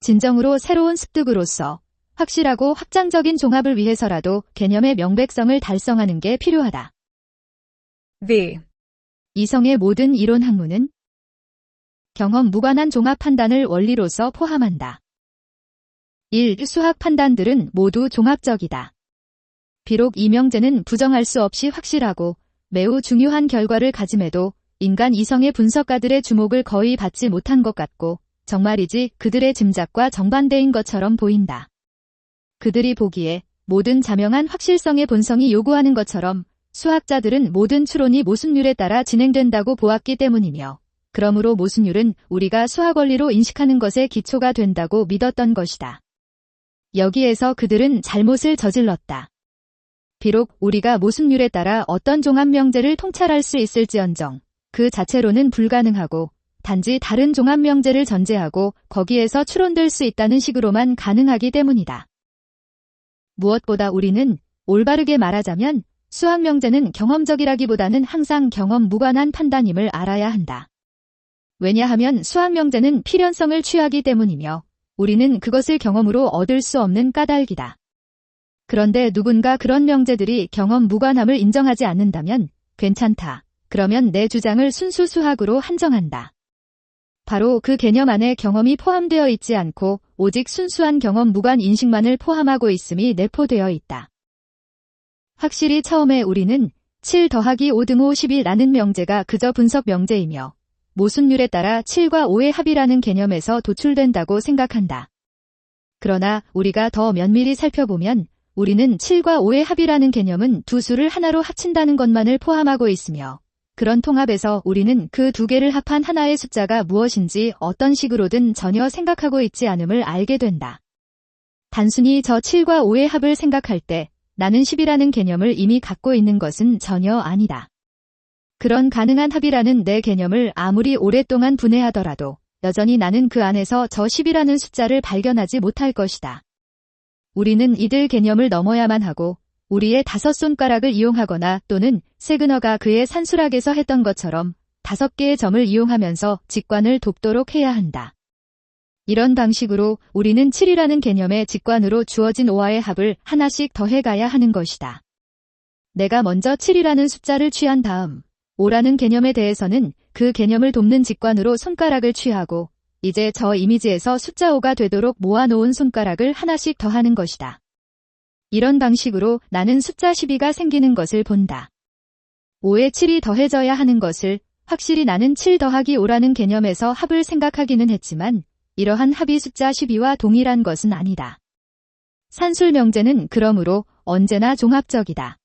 진정으로 새로운 습득으로서 확실하고 확장적인 종합을 위해서라도 개념의 명백성을 달성하는 게 필요하다. V. 이성의 모든 이론 학문은 경험 무관한 종합 판단을 원리로서 포함한다. 1. 수학 판단들은 모두 종합적이다. 비록 이 명제는 부정할 수 없이 확실하고 매우 중요한 결과를 가짐에도 인간 이성의 분석가들의 주목을 거의 받지 못한 것 같고 정말이지 그들의 짐작과 정반대인 것처럼 보인다. 그들이 보기에 모든 자명한 확실성의 본성이 요구하는 것처럼 수학자들은 모든 추론이 모순율에 따라 진행된다고 보았기 때문이며 그러므로 모순율은 우리가 수학 원리로 인식하는 것의 기초가 된다고 믿었던 것이다. 여기에서 그들은 잘못을 저질렀다. 비록 우리가 모순율에 따라 어떤 종합명제를 통찰할 수 있을지언정 그 자체로는 불가능하고 단지 다른 종합명제를 전제하고 거기에서 추론될 수 있다는 식으로만 가능하기 때문이다. 무엇보다 우리는 올바르게 말하자면 수학명제는 경험적이라기보다는 항상 경험 무관한 판단임을 알아야 한다. 왜냐하면 수학명제는 필연성을 취하기 때문이며 우리는 그것을 경험으로 얻을 수 없는 까닭이다. 그런데 누군가 그런 명제들이 경험 무관함을 인정하지 않는다면 괜찮다. 그러면 내 주장을 순수 수학으로 한정한다. 바로 그 개념 안에 경험이 포함되어 있지 않고 오직 순수한 경험 무관 인식만을 포함하고 있음이 내포되어 있다. 확실히 처음에 우리는 7 더하기 5 등 5 10이라는 명제가 그저 분석 명제이며 모순율에 따라 7과 5의 합이라는 개념에서 도출된다고 생각한다. 그러나 우리가 더 면밀히 살펴보면 우리는 7과 5의 합이라는 개념은 두 수를 하나로 합친다는 것만을 포함하고 있으며 그런 통합에서 우리는 그 두 개를 합한 하나의 숫자가 무엇인지 어떤 식으로든 전혀 생각하고 있지 않음을 알게 된다. 단순히 저 7과 5의 합을 생각할 때 나는 10이라는 개념을 이미 갖고 있는 것은 전혀 아니다. 그런 가능한 합이라는 내 개념을 아무리 오랫동안 분해하더라도 여전히 나는 그 안에서 저 10이라는 숫자를 발견하지 못할 것이다. 우리는 이들 개념을 넘어야만 하고 우리의 5손가락을 이용하거나 또는 세그너가 그의 산수락에서 했던 것처럼 5개의 점을 이용하면서 직관을 돕도록 해야 한다. 이런 방식으로 우리는 7이라는 개념의 직관으로 주어진 5와의 합을 하나씩 더해가야 하는 것이다. 내가 먼저 7이라는 숫자를 취한 다음 5라는 개념에 대해서는 그 개념을 돕는 직관으로 손가락을 취하고 이제 저 이미지에서 숫자 5가 되도록 모아놓은 손가락을 하나씩 더하는 것이다. 이런 방식으로 나는 숫자 12가 생기는 것을 본다. 5에 7이 더해져야 하는 것을 확실히 나는 7 더하기 5라는 개념에서 합을 생각하기는 했지만 이러한 합이 숫자 12와 동일한 것은 아니다. 산술 명제는 그러므로 언제나 종합적이다.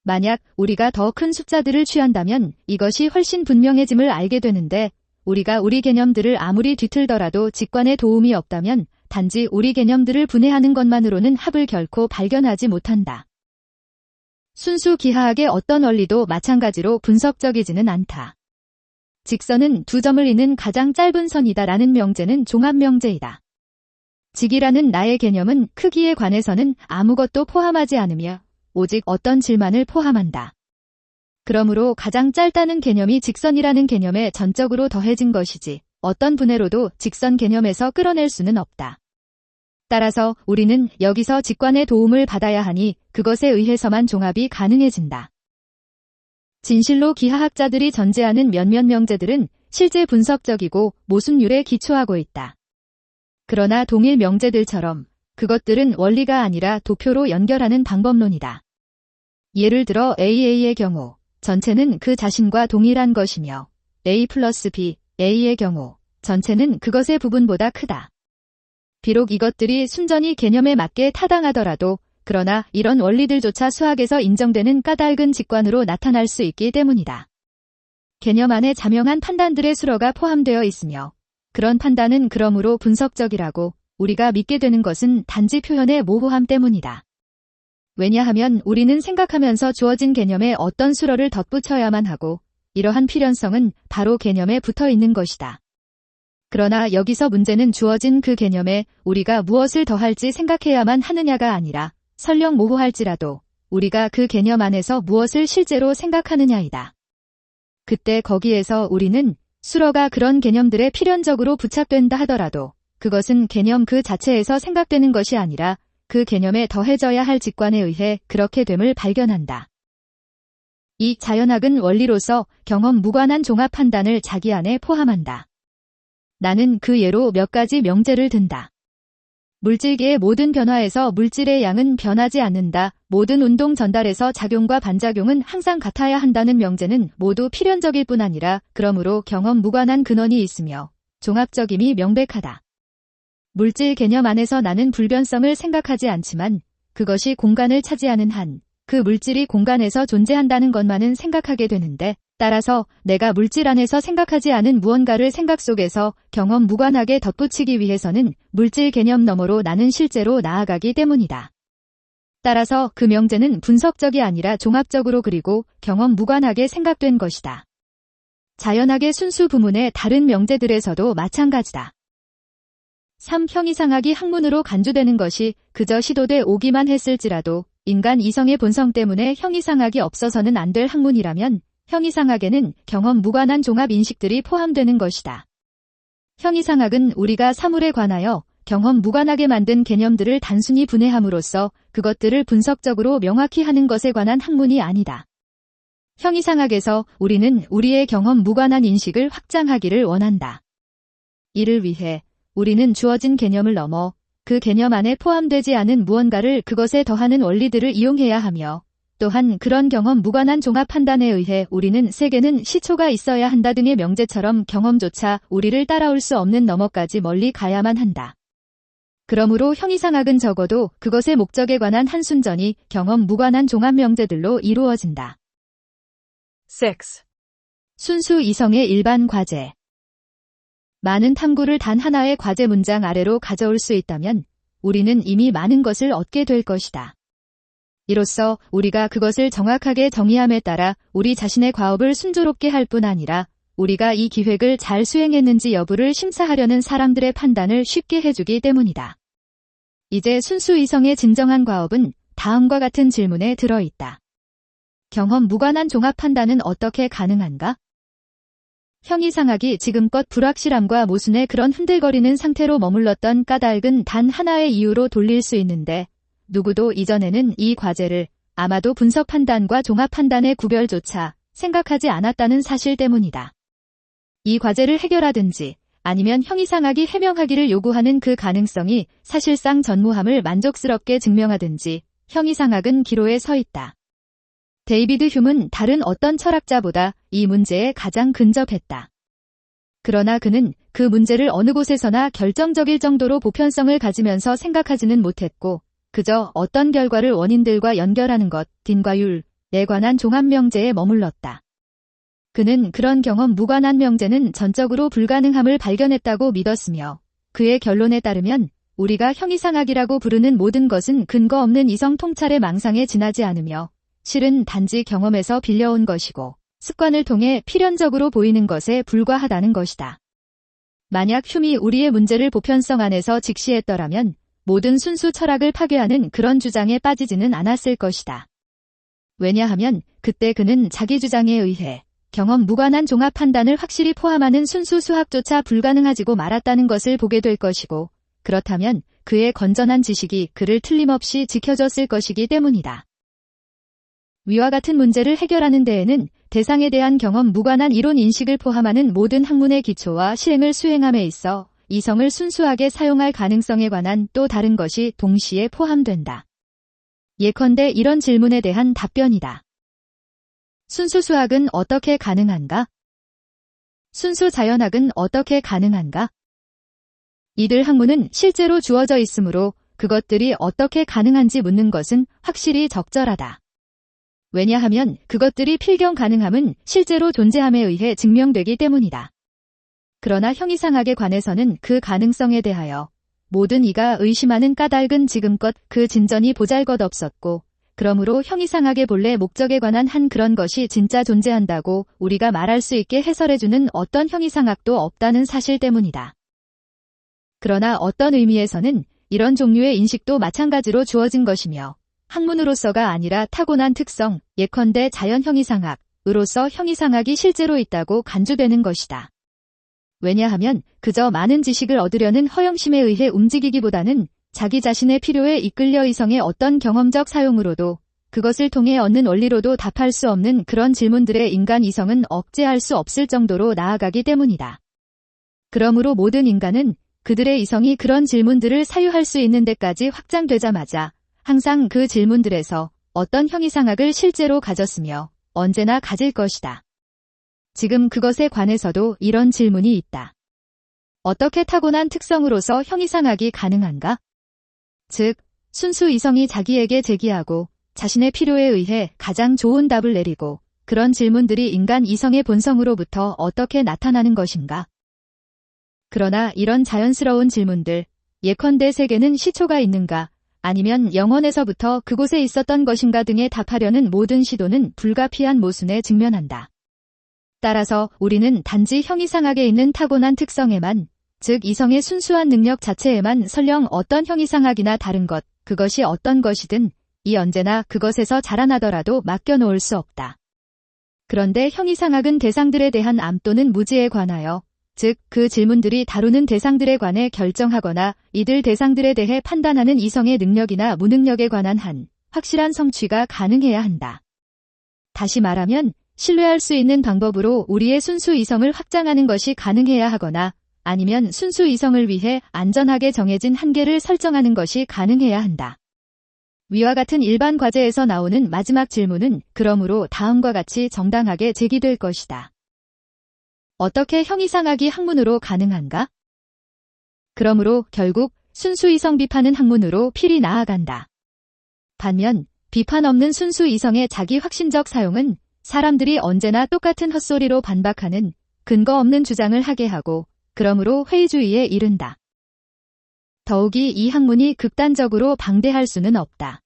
만약 우리가 더 큰 숫자들을 취한다면 이것이 훨씬 분명해짐을 알게 되는데 우리가 우리 개념들을 아무리 뒤틀더라도 직관에 도움이 없다면 단지 우리 개념들을 분해하는 것만으로는 합을 결코 발견하지 못한다. 순수 기하학의 어떤 원리도 마찬가지로 분석적이지는 않다. 직선은 두 점을 잇는 가장 짧은 선이다라는 명제는 종합명제이다. 직이라는 나의 개념은 크기에 관해서는 아무것도 포함하지 않으며 오직 어떤 질만을 포함한다. 그러므로 가장 짧다는 개념이 직선이라는 개념에 전적으로 더해진 것이지 어떤 분해로도 직선 개념에서 끌어낼 수는 없다. 따라서 우리는 여기서 직관의 도움을 받아야 하니 그것에 의해서만 종합이 가능해진다. 진실로 기하학자들이 전제하는 몇몇 명제들은 실제 분석적이고 모순율에 기초하고 있다. 그러나 동일 명제들처럼 그것들은 원리가 아니라 도표로 연결하는 방법론이다. 예를 들어 AA의 경우 전체는 그 자신과 동일한 것이며 A 플러스 B, A의 경우 전체는 그것의 부분보다 크다. 비록 이것들이 순전히 개념에 맞게 타당하더라도 그러나 이런 원리들조차 수학에서 인정되는 까닭은 직관으로 나타날 수 있기 때문이다. 개념 안에 자명한 판단들의 수로가 포함되어 있으며 그런 판단은 그러므로 분석적이라고 우리가 믿게 되는 것은 단지 표현의 모호함 때문이다. 왜냐하면 우리는 생각하면서 주어진 개념에 어떤 수로를 덧붙여야만 하고 이러한 필연성은 바로 개념에 붙어 있는 것이다. 그러나 여기서 문제는 주어진 그 개념에 우리가 무엇을 더할지 생각해야만 하느냐가 아니라 설령 모호할지라도 우리가 그 개념 안에서 무엇을 실제로 생각하느냐이다. 그때 거기에서 우리는 수로가 그런 개념들에 필연적으로 부착된다 하더라도 그것은 개념 그 자체에서 생각되는 것이 아니라 그 개념에 더해져야 할 직관에 의해 그렇게 됨을 발견한다. 이 자연학은 원리로서 경험 무관한 종합 판단을 자기 안에 포함한다. 나는 그 예로 몇 가지 명제를 든다. 물질계의 모든 변화에서 물질의 양은 변하지 않는다. 모든 운동 전달에서 작용과 반작용은 항상 같아야 한다는 명제는 모두 필연적일 뿐 아니라 그러므로 경험 무관한 근원이 있으며 종합적임이 명백하다. 물질 개념 안에서 나는 불변성을 생각하지 않지만 그것이 공간을 차지하는 한 그 물질이 공간에서 존재한다는 것만은 생각하게 되는데 따라서 내가 물질 안에서 생각하지 않은 무언가를 생각 속에서 경험 무관하게 덧붙이기 위해서는 물질 개념 너머로 나는 실제로 나아가기 때문이다. 따라서 그 명제는 분석적이 아니라 종합적으로 그리고 경험 무관하게 생각된 것이다. 자연학의 순수 부문의 다른 명제들에서도 마찬가지다. 3. 형이상학이 학문으로 간주되는 것이 그저 시도돼 오기만 했을지라도 인간 이성의 본성 때문에 형이상학이 없어서는 안 될 학문이라면 형이상학에는 경험 무관한 종합 인식들이 포함되는 것이다. 형이상학은 우리가 사물에 관하여 경험 무관하게 만든 개념들을 단순히 분해함으로써 그것들을 분석적으로 명확히 하는 것에 관한 학문이 아니다. 형이상학에서 우리는 우리의 경험 무관한 인식을 확장하기를 원한다. 이를 위해 우리는 주어진 개념을 넘어 그 개념 안에 포함되지 않은 무언가를 그것에 더하는 원리들을 이용해야 하며 또한 그런 경험 무관한 종합 판단에 의해 우리는 세계는 시초가 있어야 한다 등의 명제처럼 경험조차 우리를 따라올 수 없는 너머까지 멀리 가야만 한다. 그러므로 형이상학은 적어도 그것의 목적에 관한 한순전이 경험 무관한 종합 명제들로 이루어진다. 6. 순수 이성의 일반 과제. 많은 탐구를 단 하나의 과제 문장 아래로 가져올 수 있다면 우리는 이미 많은 것을 얻게 될 것이다. 이로써 우리가 그것을 정확하게 정의함에 따라 우리 자신의 과업을 순조롭게 할 뿐 아니라 우리가 이 기획을 잘 수행했는지 여부를 심사하려는 사람들의 판단을 쉽게 해주기 때문이다. 이제 순수 이성의 진정한 과업은 다음과 같은 질문에 들어있다. 경험 무관한 종합 판단은 어떻게 가능한가? 형이상학이 지금껏 불확실함과 모순의 그런 흔들거리는 상태로 머물렀던 까닭은 단 하나의 이유로 돌릴 수 있는데 누구도 이전에는 이 과제를 아마도 분석 판단과 종합 판단의 구별조차 생각하지 않았다는 사실 때문이다. 이 과제를 해결하든지 아니면 형이상학이 해명하기를 요구하는 그 가능성이 사실상 전무함을 만족스럽게 증명하든지 형이상학은 기로에 서 있다. 데이비드 휴은 다른 어떤 철학자보다 이 문제에 가장 근접했다. 그러나 그는 그 문제를 어느 곳에서나 결정적일 정도로 보편성을 가지면서 생각하지는 못했고 그저 어떤 결과를 원인들과 연결하는 것, 딘과율에 관한 종합 명제에 머물렀다. 그는 그런 경험 무관한 명제는 전적으로 불가능함을 발견했다고 믿었으며 그의 결론에 따르면 우리가 형이상학이라고 부르는 모든 것은 근거 없는 이성 통찰의 망상에 지나지 않으며 실은 단지 경험에서 빌려온 것이고 습관을 통해 필연적으로 보이는 것에 불과하다는 것이다. 만약 휴이 우리의 문제를 보편성 안에서 직시했더라면 모든 순수 철학을 파괴하는 그런 주장에 빠지지는 않았을 것이다. 왜냐하면 그때 그는 자기 주장에 의해 경험 무관한 종합 판단을 확실히 포함하는 순수 수학조차 불가능하지고 말았다는 것을 보게 될 것이고 그렇다면 그의 건전한 지식이 그를 틀림없이 지켜줬을 것이기 때문이다. 위와 같은 문제를 해결하는 데에는 대상에 대한 경험 무관한 이론 인식을 포함하는 모든 학문의 기초와 실행을 수행함에 있어 이성을 순수하게 사용할 가능성에 관한 또 다른 것이 동시에 포함된다. 예컨대 이런 질문에 대한 답변이다. 순수 수학은 어떻게 가능한가? 순수 자연학은 어떻게 가능한가? 이들 학문은 실제로 주어져 있으므로 그것들이 어떻게 가능한지 묻는 것은 확실히 적절하다. 왜냐하면 그것들이 필경 가능함은 실제로 존재함에 의해 증명되기 때문이다. 그러나 형이상학에 관해서는 그 가능성에 대하여 모든 이가 의심하는 까닭은 지금껏 그 진전이 보잘것없었고 그러므로 형이상학의 본래 목적에 관한 한 그런 것이 진짜 존재한다고 우리가 말할 수 있게 해설해주는 어떤 형이상학도 없다는 사실 때문이다. 그러나 어떤 의미에서는 이런 종류의 인식도 마찬가지로 주어진 것이며 학문으로서가 아니라 타고난 특성, 예컨대 자연 형이상학으로서 형이상학이 실제로 있다고 간주되는 것이다. 왜냐하면 그저 많은 지식을 얻으려는 허영심에 의해 움직이기보다는 자기 자신의 필요에 이끌려 이성의 어떤 경험적 사용으로도 그것을 통해 얻는 원리로도 답할 수 없는 그런 질문들의 인간 이성은 억제할 수 없을 정도로 나아가기 때문이다. 그러므로 모든 인간은 그들의 이성이 그런 질문들을 사유할 수 있는 데까지 확장되자마자 항상 그 질문들에서 어떤 형이상학을 실제로 가졌으며 언제나 가질 것이다. 지금 그것에 관해서도 이런 질문이 있다. 어떻게 타고난 특성으로서 형이상학이 가능한가? 즉, 순수 이성이 자기에게 제기하고 자신의 필요에 의해 가장 좋은 답을 내리고 그런 질문들이 인간 이성의 본성으로부터 어떻게 나타나는 것인가? 그러나 이런 자연스러운 질문들, 예컨대 세계는 시초가 있는가, 아니면 영원에서부터 그곳에 있었던 것인가 등에 답하려는 모든 시도는 불가피한 모순에 직면한다. 따라서 우리는 단지 형이상학에 있는 타고난 특성에만, 즉 이성의 순수한 능력 자체에만 설령 어떤 형이상학이나 다른 것, 그것이 어떤 것이든 이 언제나 그것에서 자라나더라도 맡겨놓을 수 없다. 그런데 형이상학은 대상들에 대한 암 또는 무지에 관하여, 즉 그 질문들이 다루는 대상들에 관해 결정하거나 이들 대상들에 대해 판단하는 이성의 능력이나 무능력에 관한 한 확실한 성취가 가능해야 한다. 다시 말하면 신뢰할 수 있는 방법으로 우리의 순수 이성을 확장하는 것이 가능해야 하거나 아니면 순수 이성을 위해 안전하게 정해진 한계를 설정하는 것이 가능해야 한다. 위와 같은 일반 과제에서 나오는 마지막 질문은 그러므로 다음과 같이 정당하게 제기될 것이다. 어떻게 형이상학이 학문으로 가능한가? 그러므로 결국 순수 이성 비판은 학문으로 필히 나아간다. 반면 비판 없는 순수 이성의 자기 확신적 사용은 사람들이 언제나 똑같은 헛소리로 반박하는 근거 없는 주장을 하게 하고 그러므로 회의주의에 이른다. 더욱이 이 학문이 극단적으로 방대할 수는 없다.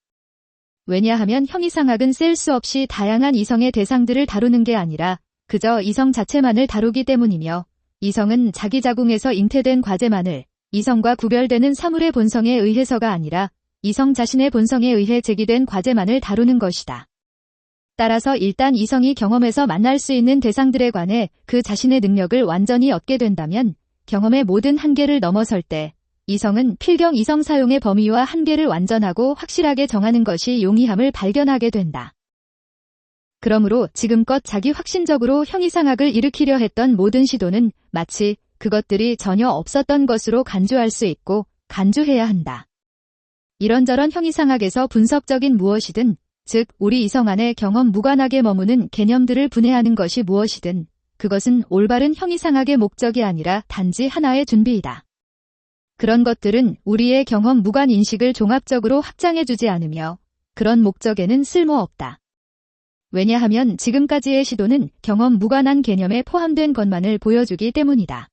왜냐하면 형이상학은 셀 수 없이 다양한 이성의 대상들을 다루는 게 아니라 그저 이성 자체만을 다루기 때문이며 이성은 자기 자궁에서 잉태된 과제만을 이성과 구별되는 사물의 본성에 의해서가 아니라 이성 자신의 본성에 의해 제기된 과제만을 다루는 것이다. 따라서 일단 이성이 경험에서 만날 수 있는 대상들에 관해 그 자신의 능력을 완전히 얻게 된다면 경험의 모든 한계를 넘어설 때 이성은 필경 이성 사용의 범위와 한계를 완전하고 확실하게 정하는 것이 용이함을 발견하게 된다. 그러므로 지금껏 자기 확신적으로 형이상학을 일으키려 했던 모든 시도는 마치 그것들이 전혀 없었던 것으로 간주할 수 있고 간주해야 한다. 이런저런 형이상학에서 분석적인 무엇이든, 즉 우리 이성 안에 경험 무관하게 머무는 개념들을 분해하는 것이 무엇이든 그것은 올바른 형이상학의 목적이 아니라 단지 하나의 준비이다. 그런 것들은 우리의 경험 무관 인식을 종합적으로 확장해주지 않으며 그런 목적에는 쓸모없다. 왜냐하면 지금까지의 시도는 경험 무관한 개념에 포함된 것만을 보여주기 때문이다.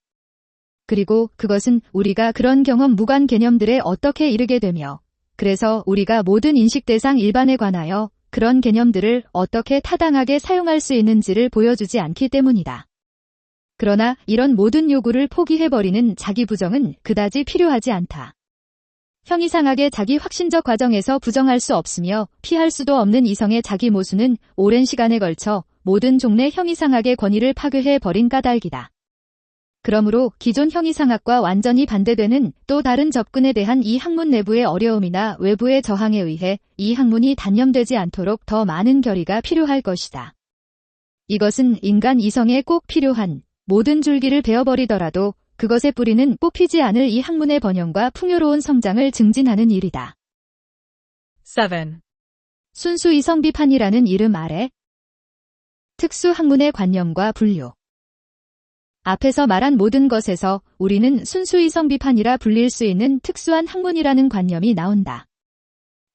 그리고 그것은 우리가 그런 경험 무관 개념들에 어떻게 이르게 되며 그래서 우리가 모든 인식 대상 일반에 관하여 그런 개념들을 어떻게 타당하게 사용할 수 있는지를 보여주지 않기 때문이다. 그러나 이런 모든 요구를 포기해버리는 자기 부정은 그다지 필요하지 않다. 형이상학의 자기 확신적 과정에서 부정할 수 없으며 피할 수도 없는 이성의 자기 모순은 오랜 시간에 걸쳐 모든 종래 형이상학의 권위를 파괴해버린 까닭이다. 그러므로 기존 형이상학과 완전히 반대되는 또 다른 접근에 대한 이 학문 내부의 어려움이나 외부의 저항에 의해 이 학문이 단념되지 않도록 더 많은 결의가 필요할 것이다. 이것은 인간 이성에 꼭 필요한 모든 줄기를 베어버리더라도 그것의 뿌리는 뽑히지 않을 이 학문의 번영과 풍요로운 성장을 증진하는 일이다. 7. 순수 이성 비판이라는 이름 아래 특수 학문의 관념과 분류. 앞에서 말한 모든 것에서 우리는 순수 이성 비판이라 불릴 수 있는 특수한 학문이라는 관념이 나온다.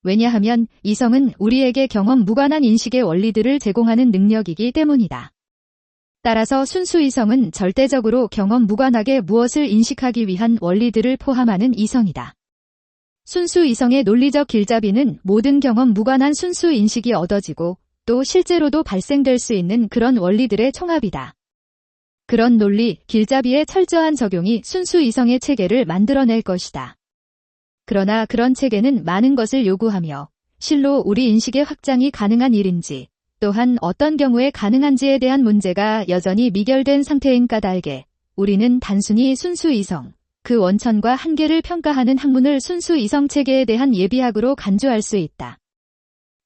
왜냐하면 이성은 우리에게 경험 무관한 인식의 원리들을 제공하는 능력이기 때문이다. 따라서 순수 이성은 절대적으로 경험 무관하게 무엇을 인식하기 위한 원리들을 포함하는 이성이다. 순수 이성의 논리적 길잡이는 모든 경험 무관한 순수 인식이 얻어지고 또 실제로도 발생될 수 있는 그런 원리들의 총합이다. 그런 논리, 길잡이의 철저한 적용이 순수 이성의 체계를 만들어낼 것이다. 그러나 그런 체계는 많은 것을 요구하며 실로 우리 인식의 확장이 가능한 일인지 또한 어떤 경우에 가능한지에 대한 문제가 여전히 미결된 상태인 까닭에 우리는 단순히 순수 이성, 그 원천과 한계를 평가하는 학문을 순수 이성 체계에 대한 예비학으로 간주할 수 있다.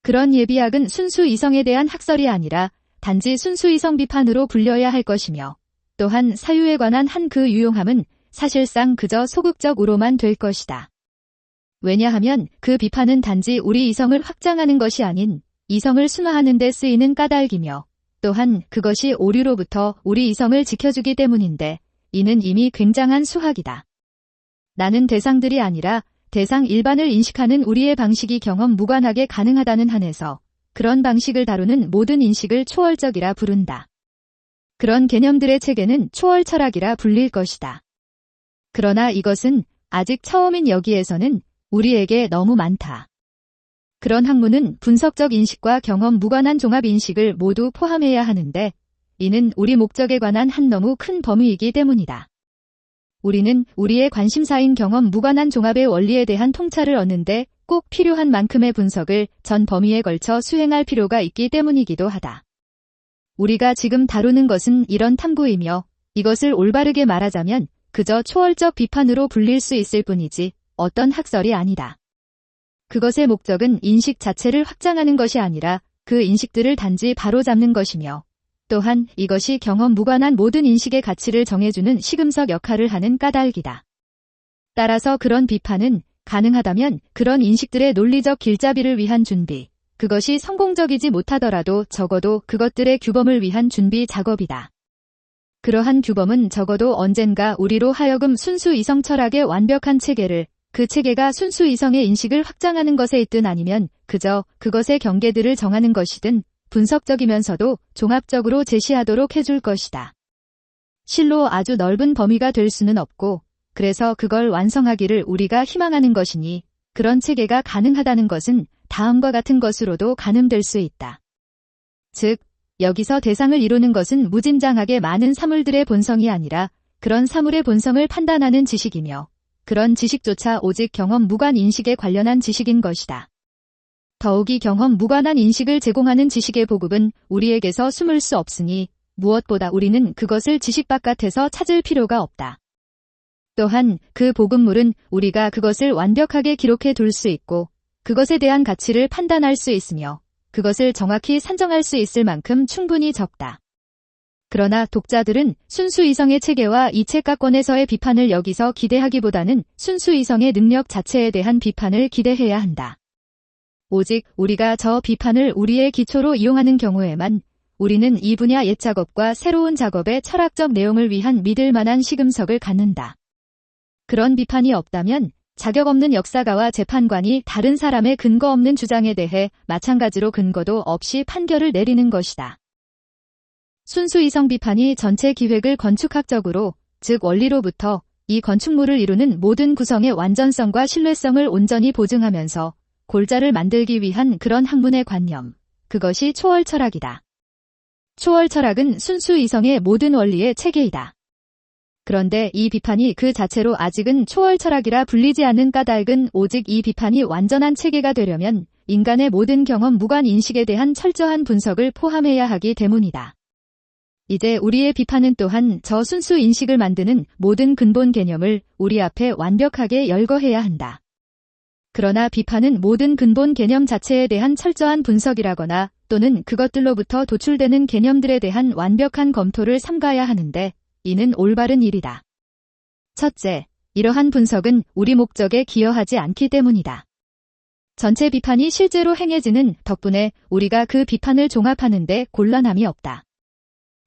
그런 예비학은 순수 이성에 대한 학설이 아니라 단지 순수 이성 비판으로 불려야 할 것이며 또한 사유에 관한 한 그 유용함은 사실상 그저 소극적으로만 될 것이다. 왜냐하면 그 비판은 단지 우리 이성을 확장하는 것이 아닌 이성을 순화하는 데 쓰이는 까닭이며 또한 그것이 오류로부터 우리 이성을 지켜주기 때문인데 이는 이미 굉장한 수학이다. 나는 대상들이 아니라 대상 일반을 인식하는 우리의 방식이 경험 무관하게 가능하다는 한에서 그런 방식을 다루는 모든 인식을 초월적이라 부른다. 그런 개념들의 체계는 초월 철학이라 불릴 것이다. 그러나 이것은 아직 처음인 여기에서는 우리에게 너무 많다. 그런 학문은 분석적 인식과 경험 무관한 종합 인식을 모두 포함해야 하는데 이는 우리 목적에 관한 한 너무 큰 범위이기 때문이다. 우리는 우리의 관심사인 경험 무관한 종합의 원리에 대한 통찰을 얻는데 꼭 필요한 만큼의 분석을 전 범위에 걸쳐 수행할 필요가 있기 때문이기도 하다. 우리가 지금 다루는 것은 이런 탐구이며 이것을 올바르게 말하자면 그저 초월적 비판으로 불릴 수 있을 뿐이지 어떤 학설이 아니다. 그것의 목적은 인식 자체를 확장하는 것이 아니라 그 인식들을 단지 바로잡는 것이며 또한 이것이 경험 무관한 모든 인식의 가치를 정해주는 시금석 역할을 하는 까닭이다. 따라서 그런 비판은 가능하다면 그런 인식들의 논리적 길잡이를 위한 준비, 그것이 성공적이지 못하더라도 적어도 그것들의 규범을 위한 준비 작업이다. 그러한 규범은 적어도 언젠가 우리로 하여금 순수 이성 철학의 완벽한 체계를 그 체계가 순수 이성의 인식을 확장하는 것에 있든 아니면 그저 그것의 경계들을 정하는 것이든 분석적이면서도 종합적으로 제시하도록 해줄 것이다. 실로 아주 넓은 범위가 될 수는 없고 그래서 그걸 완성하기를 우리가 희망하는 것이니 그런 체계가 가능하다는 것은 다음과 같은 것으로도 가늠될 수 있다. 즉, 여기서 대상을 이루는 것은 무짐장하게 많은 사물들의 본성이 아니라 그런 사물의 본성을 판단하는 지식이며 그런 지식조차 오직 경험 무관 인식에 관련한 지식인 것이다. 더욱이 경험 무관한 인식을 제공하는 지식의 보급은 우리에게서 숨을 수 없으니 무엇보다 우리는 그것을 지식 바깥에서 찾을 필요가 없다. 또한 그 보급물은 우리가 그것을 완벽하게 기록해 둘 수 있고 그것에 대한 가치를 판단할 수 있으며 그것을 정확히 산정할 수 있을 만큼 충분히 적다. 그러나 독자들은 순수 이성의 체계와 이 책가권에서의 비판을 여기서 기대하기보다는 순수 이성의 능력 자체에 대한 비판을 기대해야 한다. 오직 우리가 저 비판을 우리의 기초로 이용하는 경우에만 우리는 이 분야 옛 작업과 새로운 작업의 철학적 내용을 위한 믿을 만한 시금석을 갖는다. 그런 비판이 없다면 자격 없는 역사가와 재판관이 다른 사람의 근거 없는 주장에 대해 마찬가지로 근거도 없이 판결을 내리는 것이다. 순수 이성 비판이 전체 기획을 건축학적으로, 즉 원리로부터 이 건축물을 이루는 모든 구성의 완전성과 신뢰성을 온전히 보증하면서 골자를 만들기 위한 그런 학문의 관념, 그것이 초월 철학이다. 초월 철학은 순수 이성의 모든 원리의 체계이다. 그런데 이 비판이 그 자체로 아직은 초월 철학이라 불리지 않는 까닭은 오직 이 비판이 완전한 체계가 되려면 인간의 모든 경험 무관 인식에 대한 철저한 분석을 포함해야 하기 때문이다. 이제 우리의 비판은 또한 저 순수 인식을 만드는 모든 근본 개념을 우리 앞에 완벽하게 열거해야 한다. 그러나 비판은 모든 근본 개념 자체에 대한 철저한 분석이라거나 또는 그것들로부터 도출되는 개념들에 대한 완벽한 검토를 삼가야 하는데 이는 올바른 일이다. 첫째, 이러한 분석은 우리 목적에 기여하지 않기 때문이다. 전체 비판이 실제로 행해지는 덕분에 우리가 그 비판을 종합하는데 곤란함이 없다.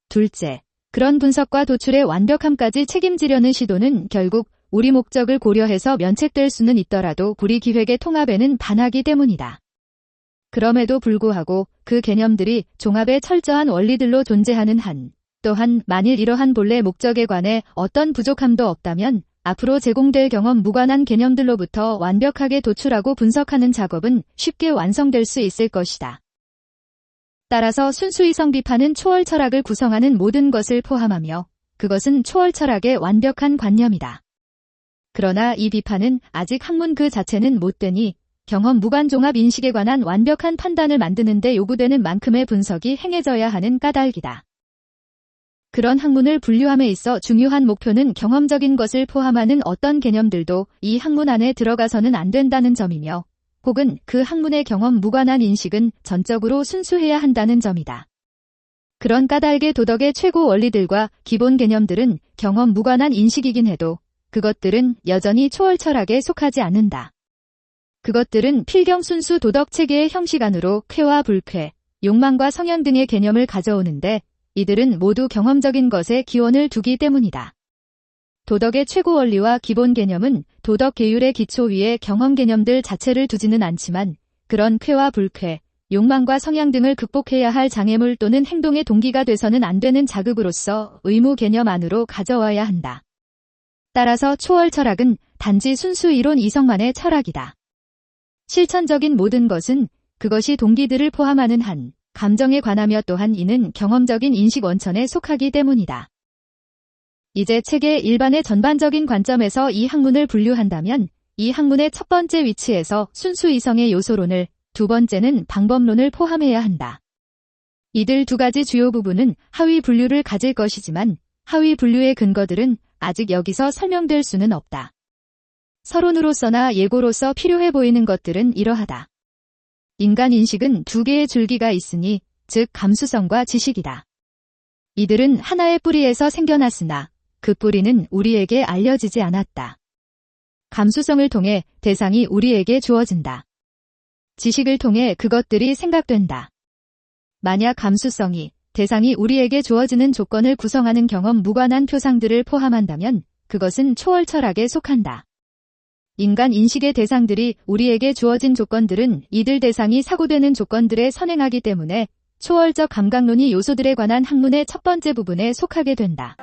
둘째, 그런 분석과 도출의 완벽함까지 책임지려는 시도는 결국 우리 목적을 고려해서 면책될 수는 있더라도 우리 기획의 통합에는 반하기 때문이다. 그럼에도 불구하고 그 개념들이 종합의 철저한 원리들로 존재하는 한, 또한 만일 이러한 본래 목적에 관해 어떤 부족함도 없다면 앞으로 제공될 경험 무관한 개념들로부터 완벽하게 도출하고 분석하는 작업은 쉽게 완성될 수 있을 것이다. 따라서 순수이성 비판은 초월 철학을 구성하는 모든 것을 포함하며 그것은 초월 철학의 완벽한 관념이다. 그러나 이 비판은 아직 학문 그 자체는 못되니 경험 무관 종합 인식에 관한 완벽한 판단을 만드는 데 요구되는 만큼의 분석이 행해져야 하는 까닭이다. 그런 학문을 분류함에 있어 중요한 목표는 경험적인 것을 포함하는 어떤 개념들도 이 학문 안에 들어가서는 안 된다는 점이며 혹은 그 학문의 경험 무관한 인식은 전적으로 순수해야 한다는 점이다. 그런 까닭의 도덕의 최고 원리들과 기본 개념들은 경험 무관한 인식이긴 해도 그것들은 여전히 초월 철학에 속하지 않는다. 그것들은 필경 순수 도덕 체계의 형식 안으로 쾌와 불쾌, 욕망과 성향 등의 개념을 가져오는데 이들은 모두 경험적인 것에 기원을 두기 때문이다. 도덕의 최고 원리와 기본 개념은 도덕 계율의 기초 위에 경험 개념들 자체를 두지는 않지만 그런 쾌와 불쾌, 욕망과 성향 등을 극복해야 할 장애물 또는 행동의 동기가 돼서는 안 되는 자극으로서 의무 개념 안으로 가져와야 한다. 따라서 초월 철학은 단지 순수 이론 이성만의 철학이다. 실천적인 모든 것은 그것이 동기들을 포함하는 한 감정에 관하며 또한 이는 경험적인 인식 원천에 속하기 때문이다. 이제 책의 일반의 전반적인 관점에서 이 학문을 분류한다면 이 학문의 첫 번째 위치에서 순수 이성의 요소론을, 두 번째는 방법론을 포함해야 한다. 이들 두 가지 주요 부분은 하위 분류를 가질 것이지만 하위 분류의 근거들은 아직 여기서 설명될 수는 없다. 서론으로서나 예고로서 필요해 보이는 것들은 이러하다. 인간 인식은 두 개의 줄기가 있으니, 즉 감수성과 지식이다. 이들은 하나의 뿌리에서 생겨났으나 그 뿌리는 우리에게 알려지지 않았다. 감수성을 통해 대상이 우리에게 주어진다. 지식을 통해 그것들이 생각된다. 만약 감수성이 대상이 우리에게 주어지는 조건을 구성하는 경험 무관한 표상들을 포함한다면 그것은 초월 철학에 속한다. 인간 인식의 대상들이 우리에게 주어진 조건들은 이들 대상이 사고되는 조건들에 선행하기 때문에 초월적 감각론이 요소들에 관한 학문의 첫 번째 부분에 속하게 된다.